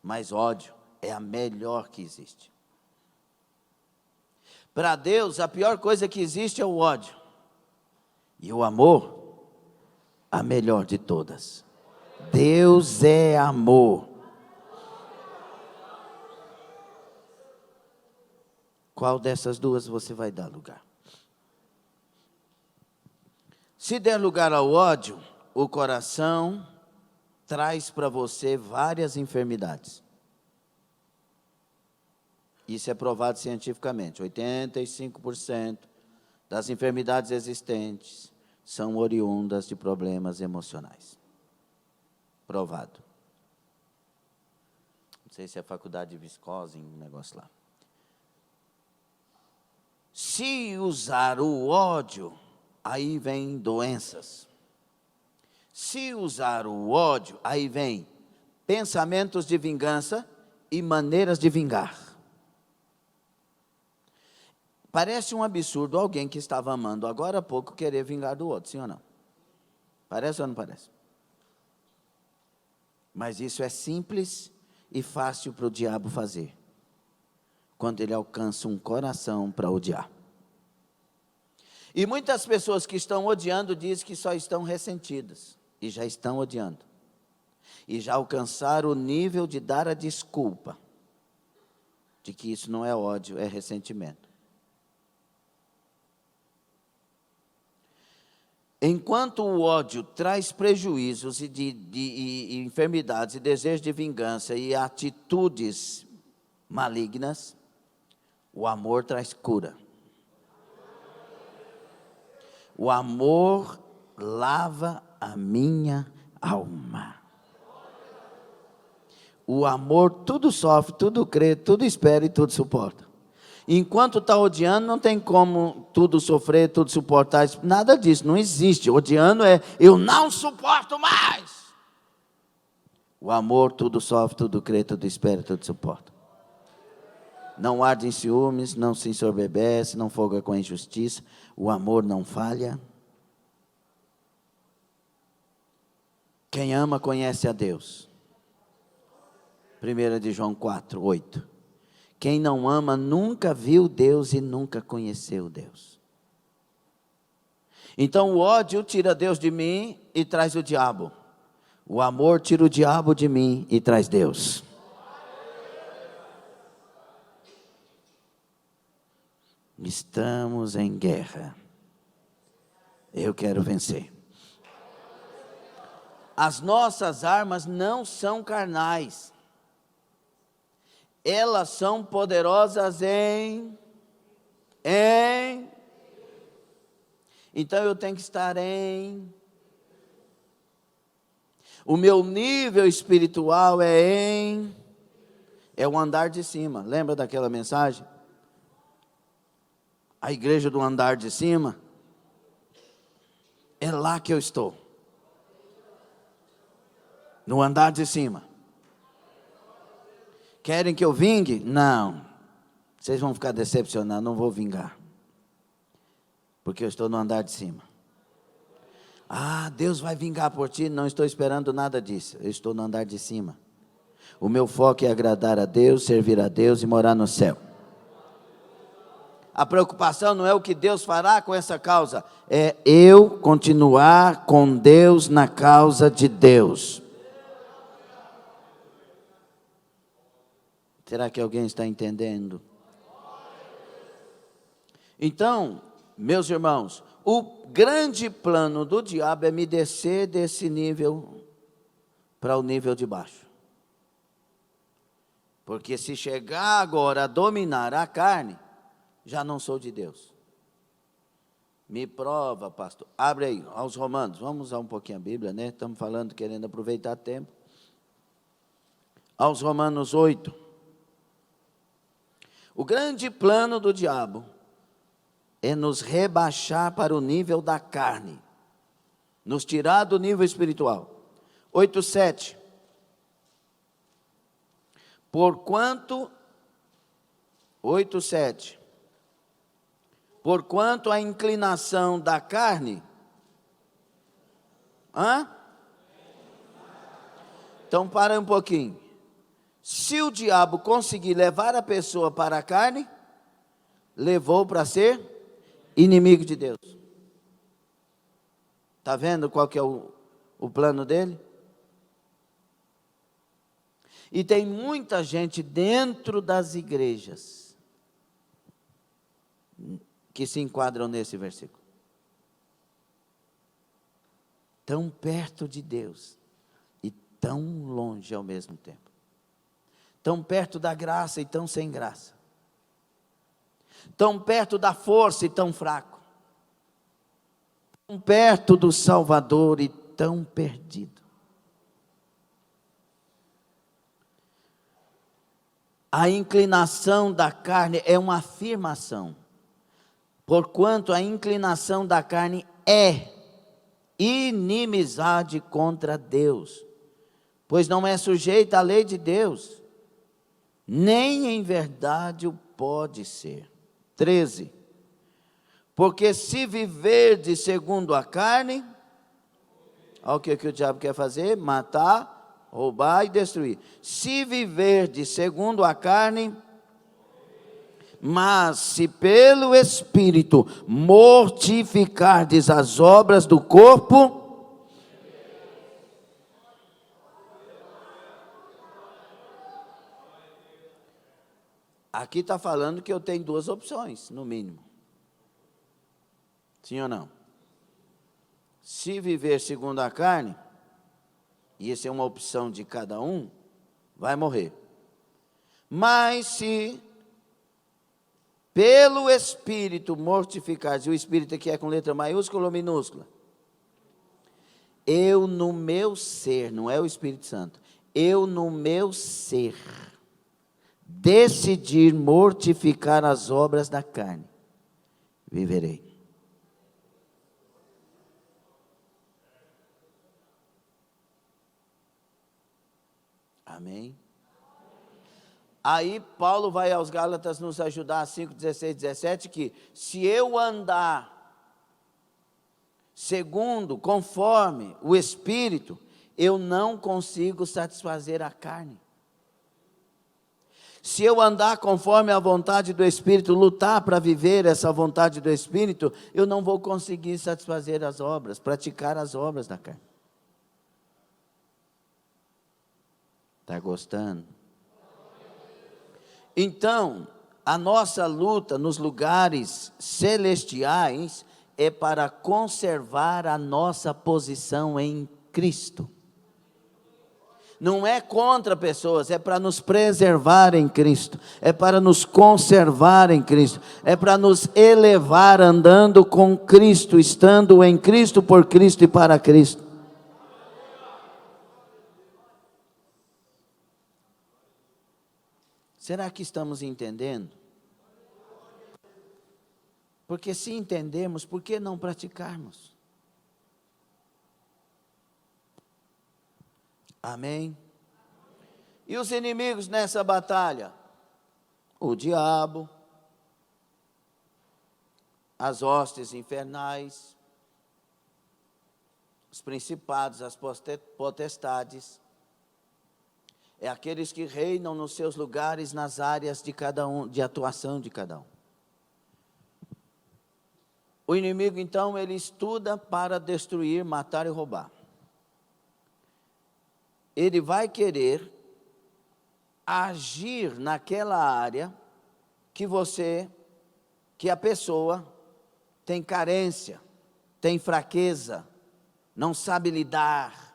Mas ódio é a melhor que existe. Para Deus, a pior coisa que existe é o ódio. E o amor, a melhor de todas. Deus é amor. Qual dessas duas você vai dar lugar? Se der lugar ao ódio, o coração traz para você várias enfermidades. Isso é provado cientificamente. 85% das enfermidades existentes são oriundas de problemas emocionais. Provado. Não sei se é faculdade de Viscose, um negócio lá. Se usar o ódio, aí vem doenças. Se usar o ódio, aí vem pensamentos de vingança e maneiras de vingar. Parece um absurdo alguém que estava amando agora há pouco querer vingar do outro, sim ou não? Parece ou não parece? Mas isso é simples e fácil para o diabo fazer, quando ele alcança um coração para odiar. E muitas pessoas que estão odiando dizem que só estão ressentidas, e já estão odiando. E já alcançaram o nível de dar a desculpa, de que isso não é ódio, é ressentimento. Enquanto o ódio traz prejuízos e enfermidades, e desejo de vingança, e atitudes malignas, o amor traz cura. O amor lava a minha alma. O amor tudo sofre, tudo crê, tudo espera e tudo suporta. Enquanto está odiando, não tem como tudo sofrer, tudo suportar. Nada disso, não existe. Odiando é, eu não suporto mais. O amor tudo sofre, tudo crê, tudo espera, tudo suporta. Não arde em ciúmes, não se ensoberbece, não folga com a injustiça. O amor não falha. Quem ama conhece a Deus. 1 de João 4, 8. Quem não ama nunca viu Deus e nunca conheceu Deus. Então o ódio tira Deus de mim e traz o diabo. O amor tira o diabo de mim e traz Deus. Estamos em guerra. Eu quero vencer. As nossas armas não são carnais. Elas são poderosas então eu tenho que estar o meu nível espiritual é o andar de cima. Lembra daquela mensagem? A igreja do andar de cima, é lá que eu estou. No andar de cima. Querem que eu vingue? Não. Vocês vão ficar decepcionados, não vou vingar. Porque eu estou no andar de cima. Ah, Deus vai vingar por ti? Não estou esperando nada disso. Eu estou no andar de cima. O meu foco é agradar a Deus, servir a Deus e morar no céu. A preocupação não é o que Deus fará com essa causa. É eu continuar com Deus na causa de Deus. Será que alguém está entendendo? Então, meus irmãos, o grande plano do diabo é me descer desse nível para o nível de baixo. Porque se chegar agora a dominar a carne, já não sou de Deus. Me prova, pastor. Abre aí, aos Romanos. Vamos usar um pouquinho a Bíblia, né? Estamos falando, querendo aproveitar tempo. Aos Romanos 8. O grande plano do diabo é nos rebaixar para o nível da carne, nos tirar do nível espiritual. 8:7. Porquanto a inclinação da carne. Então para um pouquinho. Se o diabo conseguir levar a pessoa para a carne, levou para ser inimigo de Deus. Está vendo qual que é o plano dele? E tem muita gente dentro das igrejas que se enquadram nesse versículo. Tão perto de Deus e tão longe ao mesmo tempo. Tão perto da graça e tão sem graça. Tão perto da força e tão fraco. Tão perto do Salvador e tão perdido. A inclinação da carne é uma afirmação. Porquanto a inclinação da carne é inimizade contra Deus, pois não é sujeita à lei de Deus, nem em verdade o pode ser. 13. Porque se viverdes segundo a carne, olha o que o diabo quer fazer: matar, roubar e destruir. Se viverdes segundo a carne, mas se pelo Espírito mortificardes as obras do corpo, aqui está falando que eu tenho duas opções, no mínimo. Sim ou não? Se viver segundo a carne, e essa é uma opção de cada um, vai morrer. Mas se pelo Espírito mortificar, e o Espírito aqui é com letra maiúscula ou minúscula? Eu no meu ser, não é o Espírito Santo, eu no meu ser, decidir mortificar as obras da carne, viverei. Amém? Aí Paulo vai aos Gálatas nos ajudar, 5, 16, 17, que se eu andar segundo, conforme o Espírito, eu não consigo satisfazer a carne. Se eu andar conforme a vontade do Espírito, lutar para viver essa vontade do Espírito, eu não vou conseguir satisfazer as obras, praticar as obras da carne. Está gostando? Então, a nossa luta nos lugares celestiais é para conservar a nossa posição em Cristo. Não é contra pessoas, é para nos preservar em Cristo, é para nos conservar em Cristo, é para nos elevar andando com Cristo, estando em Cristo, por Cristo e para Cristo. Será que estamos entendendo? Porque se entendemos, por que não praticarmos? Amém? E os inimigos nessa batalha? O diabo, as hostes infernais, os principados, as potestades, é aqueles que reinam nos seus lugares, nas áreas de cada um, de atuação de cada um. O inimigo, então, ele estuda para destruir, matar e roubar. Ele vai querer agir naquela área que a pessoa tem carência, tem fraqueza, não sabe lidar.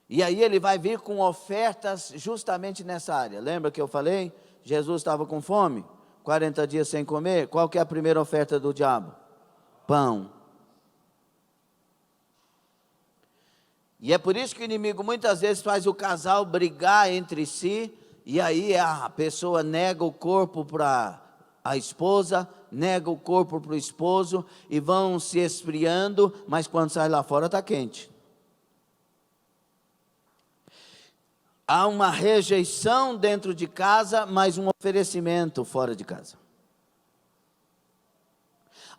E aí ele vai vir com ofertas justamente nessa área. Lembra que eu falei? Jesus estava com fome, 40 dias sem comer. Qual que é a primeira oferta do diabo? Pão. E é por isso que o inimigo muitas vezes faz o casal brigar entre si, e aí a pessoa nega o corpo para a esposa, nega o corpo para o esposo, e vão se esfriando, mas quando sai lá fora está quente. Há uma rejeição dentro de casa, mas um oferecimento fora de casa.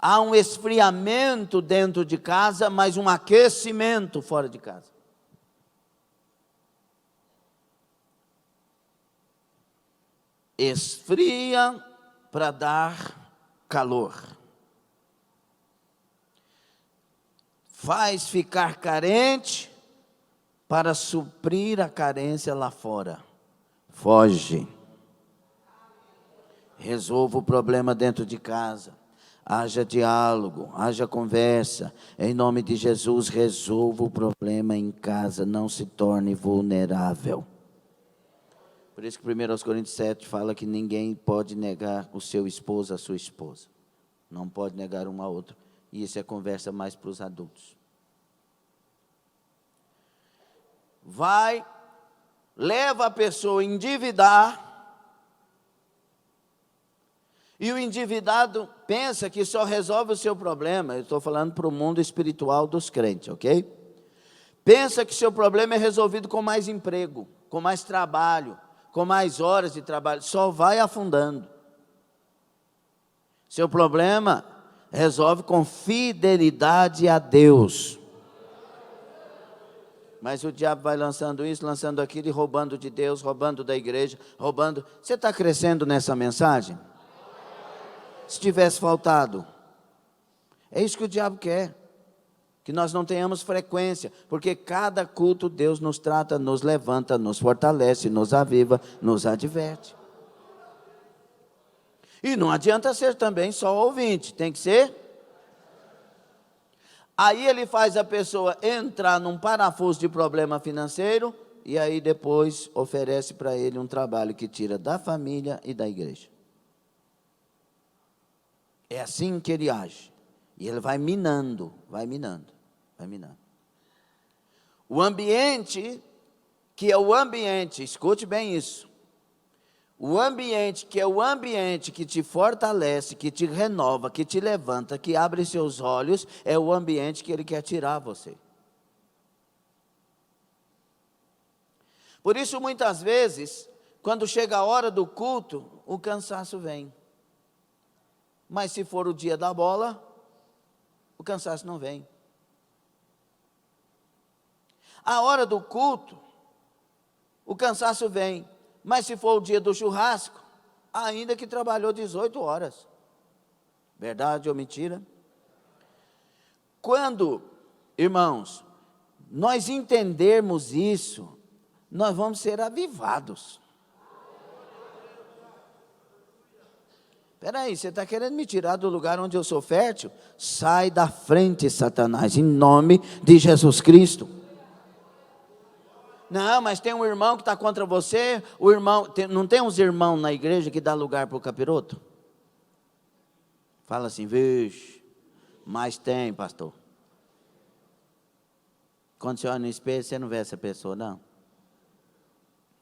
Há um esfriamento dentro de casa, mas um aquecimento fora de casa. esfria para dar calor. Faz ficar carente para suprir a carência lá fora. Foge. Resolva o problema dentro de casa. Haja diálogo, haja conversa. Em nome de Jesus, resolva o problema em casa. Não se torne vulnerável. Por isso que 1 Coríntios 7 fala que ninguém pode negar o seu esposo, a sua esposa. Não pode negar um ao outro. E isso é conversa mais para os adultos. Leva a pessoa a endividar. E o endividado pensa que só resolve o seu problema. Eu estou falando para o mundo espiritual dos crentes, ok? Pensa que seu problema é resolvido com mais emprego, com mais trabalho, com mais horas de trabalho. Só vai afundando. Seu problema resolve com fidelidade a Deus. Mas o diabo vai lançando isso, lançando aquilo, e roubando de Deus, roubando da igreja, roubando. Você está crescendo nessa mensagem? Se tivesse faltado. É isso que o diabo quer. Que nós não tenhamos frequência. Porque cada culto Deus nos trata, nos levanta, nos fortalece, nos aviva, nos adverte. E não adianta ser também só ouvinte. Tem que ser. Aí ele faz a pessoa entrar num parafuso de problema financeiro. E aí depois oferece para ele um trabalho que tira da família e da igreja. É assim que ele age. E ele vai minando, vai minando, vai minando. O ambiente, que é o ambiente, escute bem isso. O ambiente, que é o ambiente que te fortalece, que te renova, que te levanta, que abre seus olhos, é o ambiente que ele quer tirar você. Por isso, muitas vezes, quando chega a hora do culto, o cansaço vem. Mas se for o dia da bola, o cansaço não vem. A hora do culto, o cansaço vem. Mas se for o dia do churrasco, ainda que trabalhou 18 horas. Verdade ou mentira? Quando, irmãos, nós entendermos isso, nós vamos ser avivados. Espera aí, você está querendo me tirar do lugar onde eu sou fértil? Sai da frente, Satanás, em nome de Jesus Cristo. Não, mas tem um irmão que está contra você. O irmão, não tem uns irmãos na igreja que dá lugar para o capiroto? Fala assim, vixe, mas tem, pastor. Quando você olha no espelho, você não vê essa pessoa, não?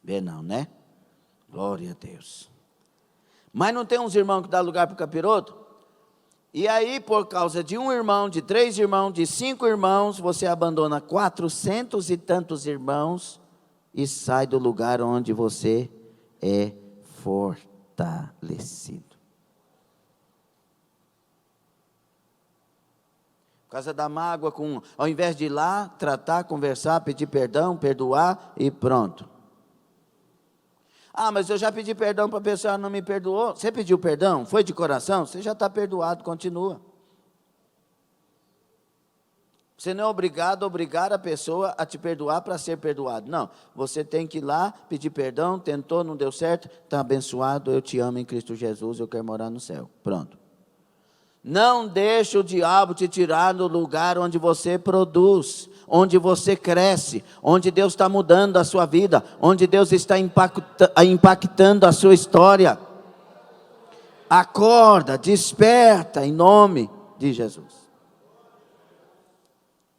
Vê não, né? Glória a Deus. Mas não tem uns irmãos que dá lugar para o capiroto? E aí, por causa de um irmão, de 3 irmãos, de 5 irmãos, você abandona 400 e tantos irmãos e sai do lugar onde você é fortalecido. Por causa da mágoa, ao invés de ir lá, tratar, conversar, pedir perdão, perdoar e pronto. Ah, mas eu já pedi perdão para a pessoa, ela não me perdoou. Você pediu perdão? Foi de coração? Você já está perdoado, continua. Você não é obrigado a obrigar a pessoa a te perdoar para ser perdoado. Não, você tem que ir lá, pedir perdão, tentou, não deu certo, está abençoado, eu te amo em Cristo Jesus, eu quero morar no céu. Pronto. Não deixe o diabo te tirar do lugar onde você produz, onde você cresce, onde Deus está mudando a sua vida, onde Deus está impactando a sua história. Acorda, desperta em nome de Jesus.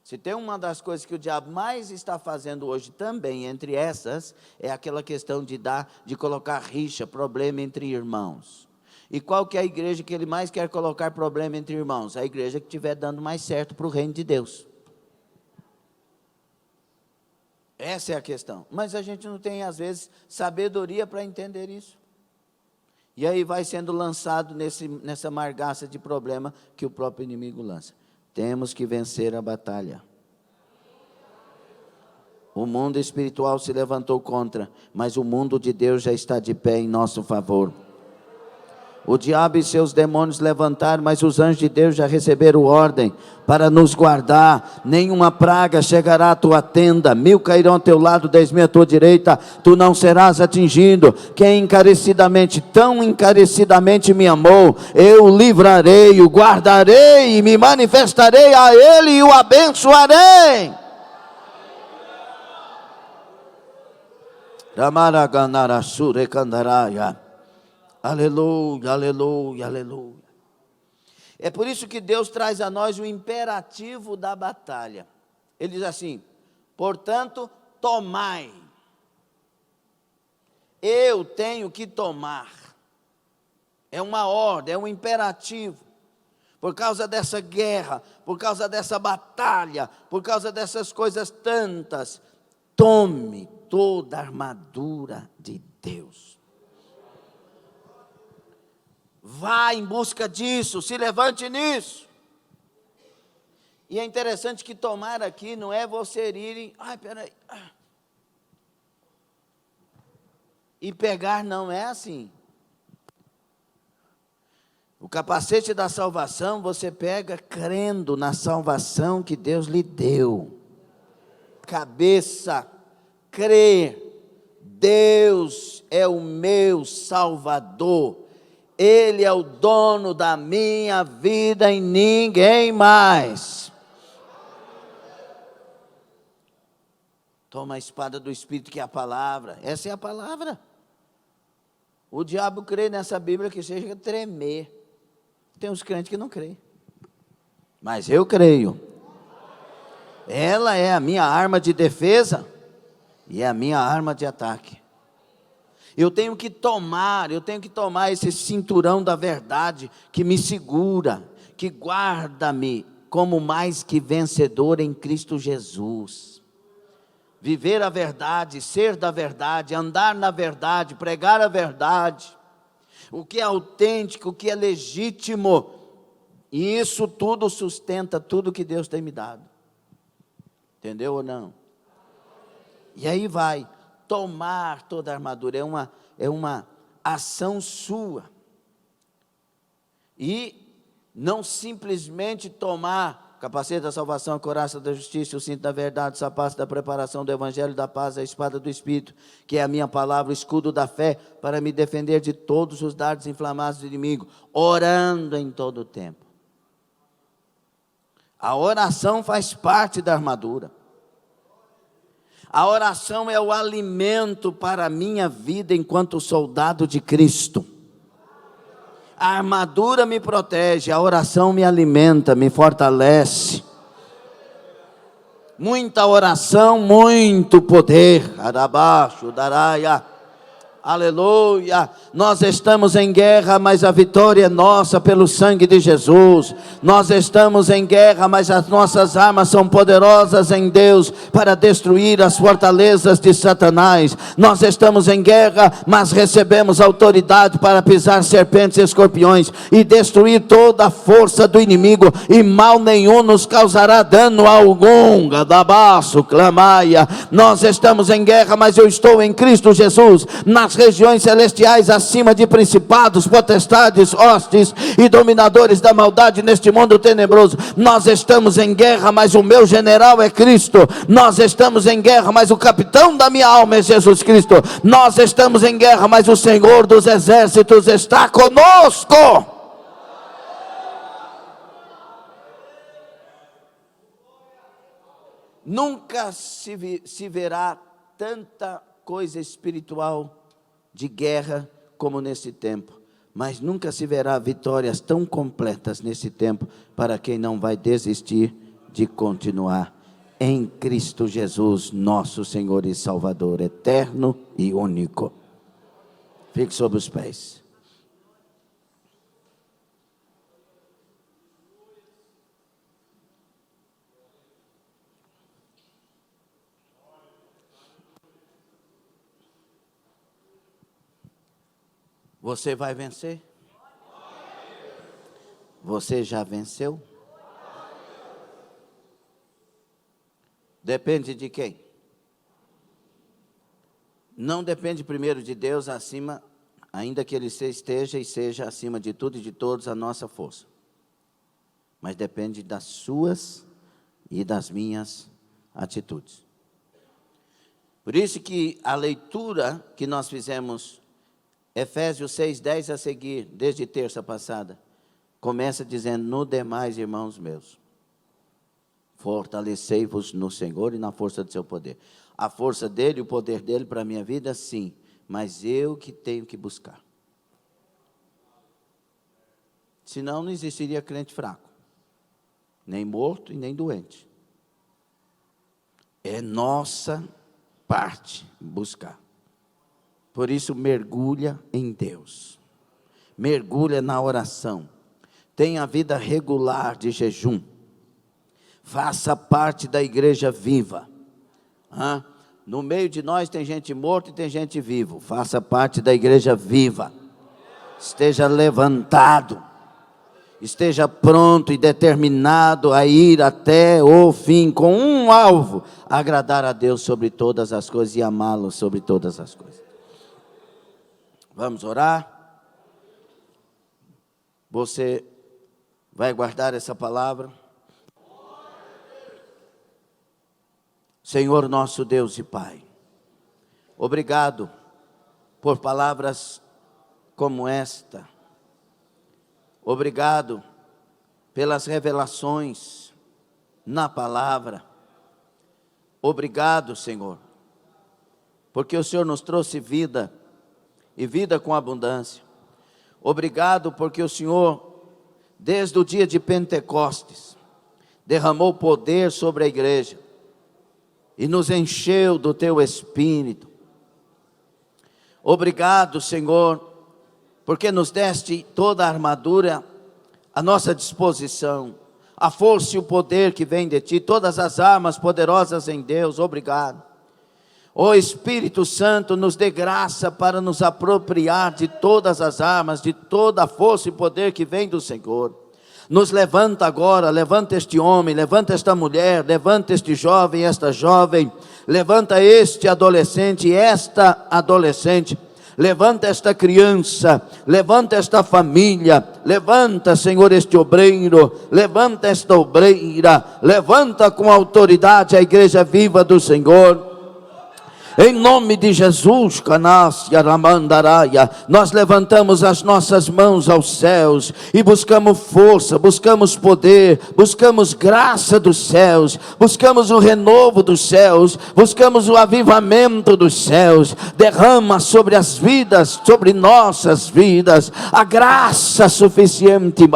Se tem uma das coisas que o diabo mais está fazendo hoje também, entre essas, é aquela questão de colocar rixa, problema entre irmãos. E qual que é a igreja que ele mais quer colocar problema entre irmãos? A igreja que estiver dando mais certo para o reino de Deus. Essa é a questão. Mas a gente não tem, às vezes, sabedoria para entender isso. E aí vai sendo lançado nessa margaça de problema que o próprio inimigo lança. Temos que vencer a batalha. O mundo espiritual se levantou contra, mas o mundo de Deus já está de pé em nosso favor. O diabo e seus demônios levantaram, mas os anjos de Deus já receberam ordem para nos guardar. Nenhuma praga chegará à tua tenda. 1000 cairão ao teu lado, 10.000 à tua direita. Tu não serás atingido. Quem encarecidamente, tão encarecidamente me amou, eu o livrarei, o guardarei e me manifestarei a ele e o abençoarei. Ramaraganarasure candaraya. Aleluia, aleluia, aleluia. É por isso que Deus traz a nós o imperativo da batalha. Ele diz assim: portanto, tomai. Eu tenho que tomar. É uma ordem, é um imperativo. Por causa dessa guerra, por causa dessa batalha, por causa dessas coisas tantas, tome toda a armadura de Deus. Vá em busca disso, se levante nisso. E é interessante que tomar aqui não é você ir e pegar, não é assim. O capacete da salvação você pega crendo na salvação que Deus lhe deu. Cabeça, crer, Deus é o meu Salvador. Ele é o dono da minha vida e ninguém mais. Toma a espada do Espírito, que é a palavra. Essa é a palavra. O diabo crê nessa Bíblia que chega a tremer. Tem uns crentes que não creem. Mas eu creio. Ela é a minha arma de defesa e é a minha arma de ataque. Eu tenho que tomar esse cinturão da verdade que me segura, que guarda-me como mais que vencedor em Cristo Jesus. Viver a verdade, ser da verdade, andar na verdade, pregar a verdade, o que é autêntico, o que é legítimo, e isso tudo sustenta tudo que Deus tem me dado. Entendeu ou não? E aí vai. Tomar toda a armadura é uma ação sua. E não simplesmente tomar capacete da salvação, a couraça da justiça, o cinto da verdade, o sapato da preparação do evangelho da paz, a espada do Espírito, que é a minha palavra, o escudo da fé, para me defender de todos os dardos inflamados do inimigo, orando em todo o tempo. A oração faz parte da armadura. A oração é o alimento para a minha vida enquanto soldado de Cristo. A armadura me protege, a oração me alimenta, me fortalece. Muita oração, muito poder. Arabaxo, daraia. Aleluia, nós estamos em guerra, mas a vitória é nossa pelo sangue de Jesus. Nós estamos em guerra, mas as nossas armas são poderosas em Deus para destruir as fortalezas de Satanás. Nós estamos em guerra, mas recebemos autoridade para pisar serpentes e escorpiões e destruir toda a força do inimigo, e mal nenhum nos causará dano algum. Gadabaço, clamaia. Nós estamos em guerra, mas eu estou em Cristo Jesus, nas regiões celestiais, acima de principados, potestades, hostes e dominadores da maldade neste mundo tenebroso. Nós estamos em guerra, mas o meu general é Cristo. Nós estamos em guerra, mas o capitão da minha alma é Jesus Cristo. Nós estamos em guerra, mas o Senhor dos exércitos está conosco. Nunca se verá tanta coisa espiritual de guerra como nesse tempo, mas nunca se verá vitórias tão completas nesse tempo para quem não vai desistir de continuar em Cristo Jesus, nosso Senhor e Salvador eterno e único. Fique sobre os pés. Você vai vencer? Você já venceu? Depende de quem? não depende primeiro de Deus acima, ainda que Ele esteja e seja acima de tudo e de todos a nossa força. Mas depende das suas e das minhas atitudes. Por isso que a leitura que nós fizemos, Efésios 6:10 a seguir, desde terça passada, começa dizendo: no demais, irmãos meus, fortalecei-vos no Senhor e na força do seu poder. A força dele, o poder dele para a minha vida, sim, mas eu que tenho que buscar. Senão não existiria crente fraco, nem morto e nem doente. É nossa parte buscar. Por isso mergulha em Deus, mergulha na oração, tenha vida regular de jejum, faça parte da igreja viva. No meio de nós tem gente morta e tem gente viva. Faça parte da igreja viva, esteja levantado, esteja pronto e determinado a ir até o fim, com um alvo: agradar a Deus sobre todas as coisas e amá-lo sobre todas as coisas. Vamos orar? Você vai guardar essa palavra? Senhor nosso Deus e Pai, obrigado por palavras como esta. Obrigado pelas revelações na palavra. Obrigado, Senhor, porque o Senhor nos trouxe vida, e vida com abundância. Obrigado porque o Senhor, desde o dia de Pentecostes, derramou poder sobre a igreja e nos encheu do teu Espírito. Obrigado, Senhor, porque nos deste toda a armadura à nossa disposição, a força e o poder que vem de ti, todas as armas poderosas em Deus. Obrigado. Ó Espírito Santo, nos dê graça para nos apropriar de todas as armas, de toda a força e poder que vem do Senhor. Nos levanta agora, levanta este homem, levanta esta mulher, levanta este jovem, esta jovem, levanta este adolescente, esta adolescente, levanta esta criança, levanta esta família, levanta, Senhor, este obreiro, levanta esta obreira, levanta com autoridade a igreja viva do Senhor. Em nome de Jesus, nós levantamos as nossas mãos aos céus e buscamos força, buscamos poder, buscamos graça dos céus, buscamos o renovo dos céus, buscamos o avivamento dos céus. Derrama sobre as vidas, sobre nossas vidas, a graça suficiente.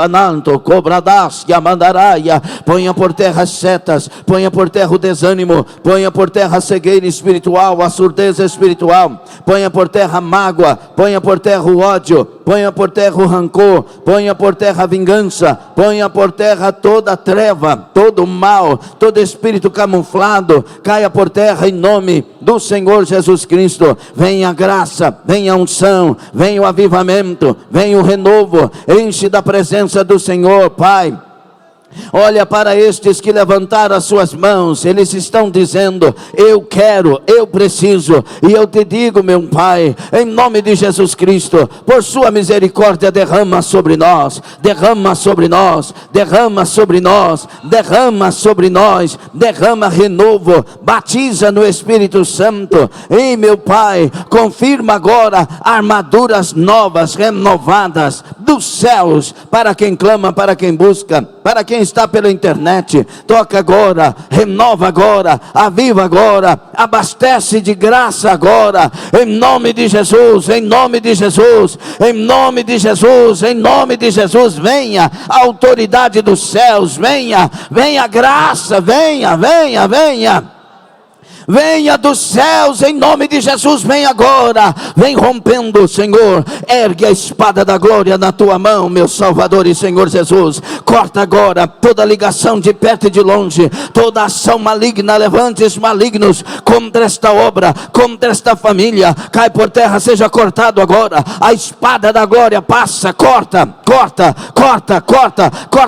Ponha por terra as setas, ponha por terra o desânimo, ponha por terra a cegueira espiritual, a surdez espiritual, ponha por terra a mágoa, ponha por terra o ódio, ponha por terra o rancor, ponha por terra a vingança, ponha por terra toda a treva, todo o mal, todo espírito camuflado, caia por terra em nome do Senhor Jesus Cristo. Venha a graça, venha a unção, venha o avivamento, venha o renovo, enche da presença do Senhor. Pai, olha para estes que levantaram as suas mãos, eles estão dizendo: eu quero, eu preciso, e eu te digo, meu Pai, em nome de Jesus Cristo, por sua misericórdia, derrama sobre nós, derrama sobre nós, derrama sobre nós, derrama sobre nós, derrama renovo, batiza no Espírito Santo. Ei, meu Pai, confirma agora armaduras novas, renovadas dos céus, para quem clama, para quem busca, para quem está pela internet. Toca agora, renova agora, aviva agora, abastece de graça agora, em nome de Jesus, em nome de Jesus, em nome de Jesus, em nome de Jesus. Venha a autoridade dos céus, venha a graça, venha. Venha dos céus, em nome de Jesus, vem agora, vem rompendo, Senhor. Ergue a espada da glória na tua mão, meu Salvador e Senhor Jesus. Corta agora toda ligação de perto e de longe, toda ação maligna, levantes malignos contra esta obra, contra esta família, cai por terra, seja cortado agora. A espada da glória passa, corta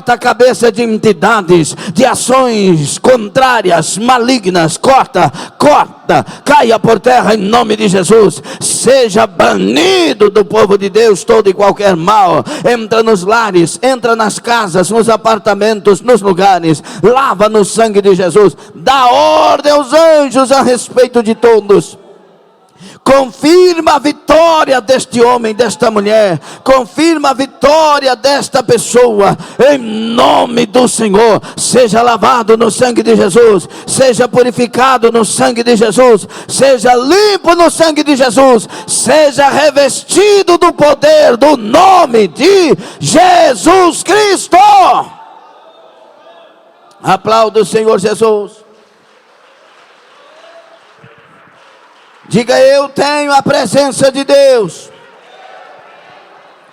a cabeça de entidades, de ações contrárias, malignas, corta corta, caia por terra em nome de Jesus. Seja banido do povo de Deus todo e qualquer mal. Entra nos lares, entra nas casas, nos apartamentos, nos lugares. Lava no sangue de Jesus. Dá ordem aos anjos a respeito de todos. Confirma a vitória deste homem, desta mulher. Confirma a vitória desta pessoa. Em nome do Senhor. Seja lavado no sangue de Jesus. Seja purificado no sangue de Jesus. Seja limpo no sangue de Jesus. Seja revestido do poder do nome de Jesus Cristo. Aplauda o Senhor Jesus. Diga: eu tenho a presença de Deus.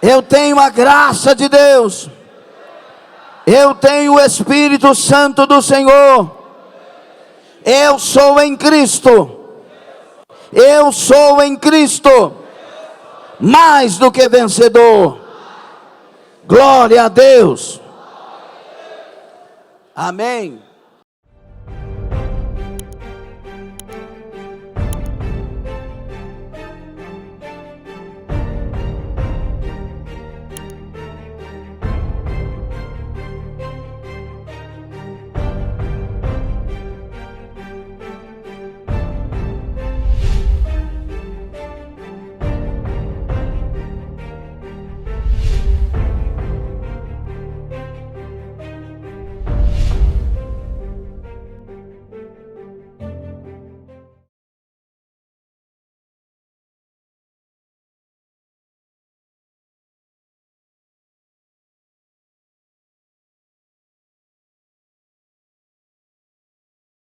Eu tenho a graça de Deus. Eu tenho o Espírito Santo do Senhor. Eu sou em Cristo. Eu sou em Cristo mais do que vencedor. Glória a Deus. Amém.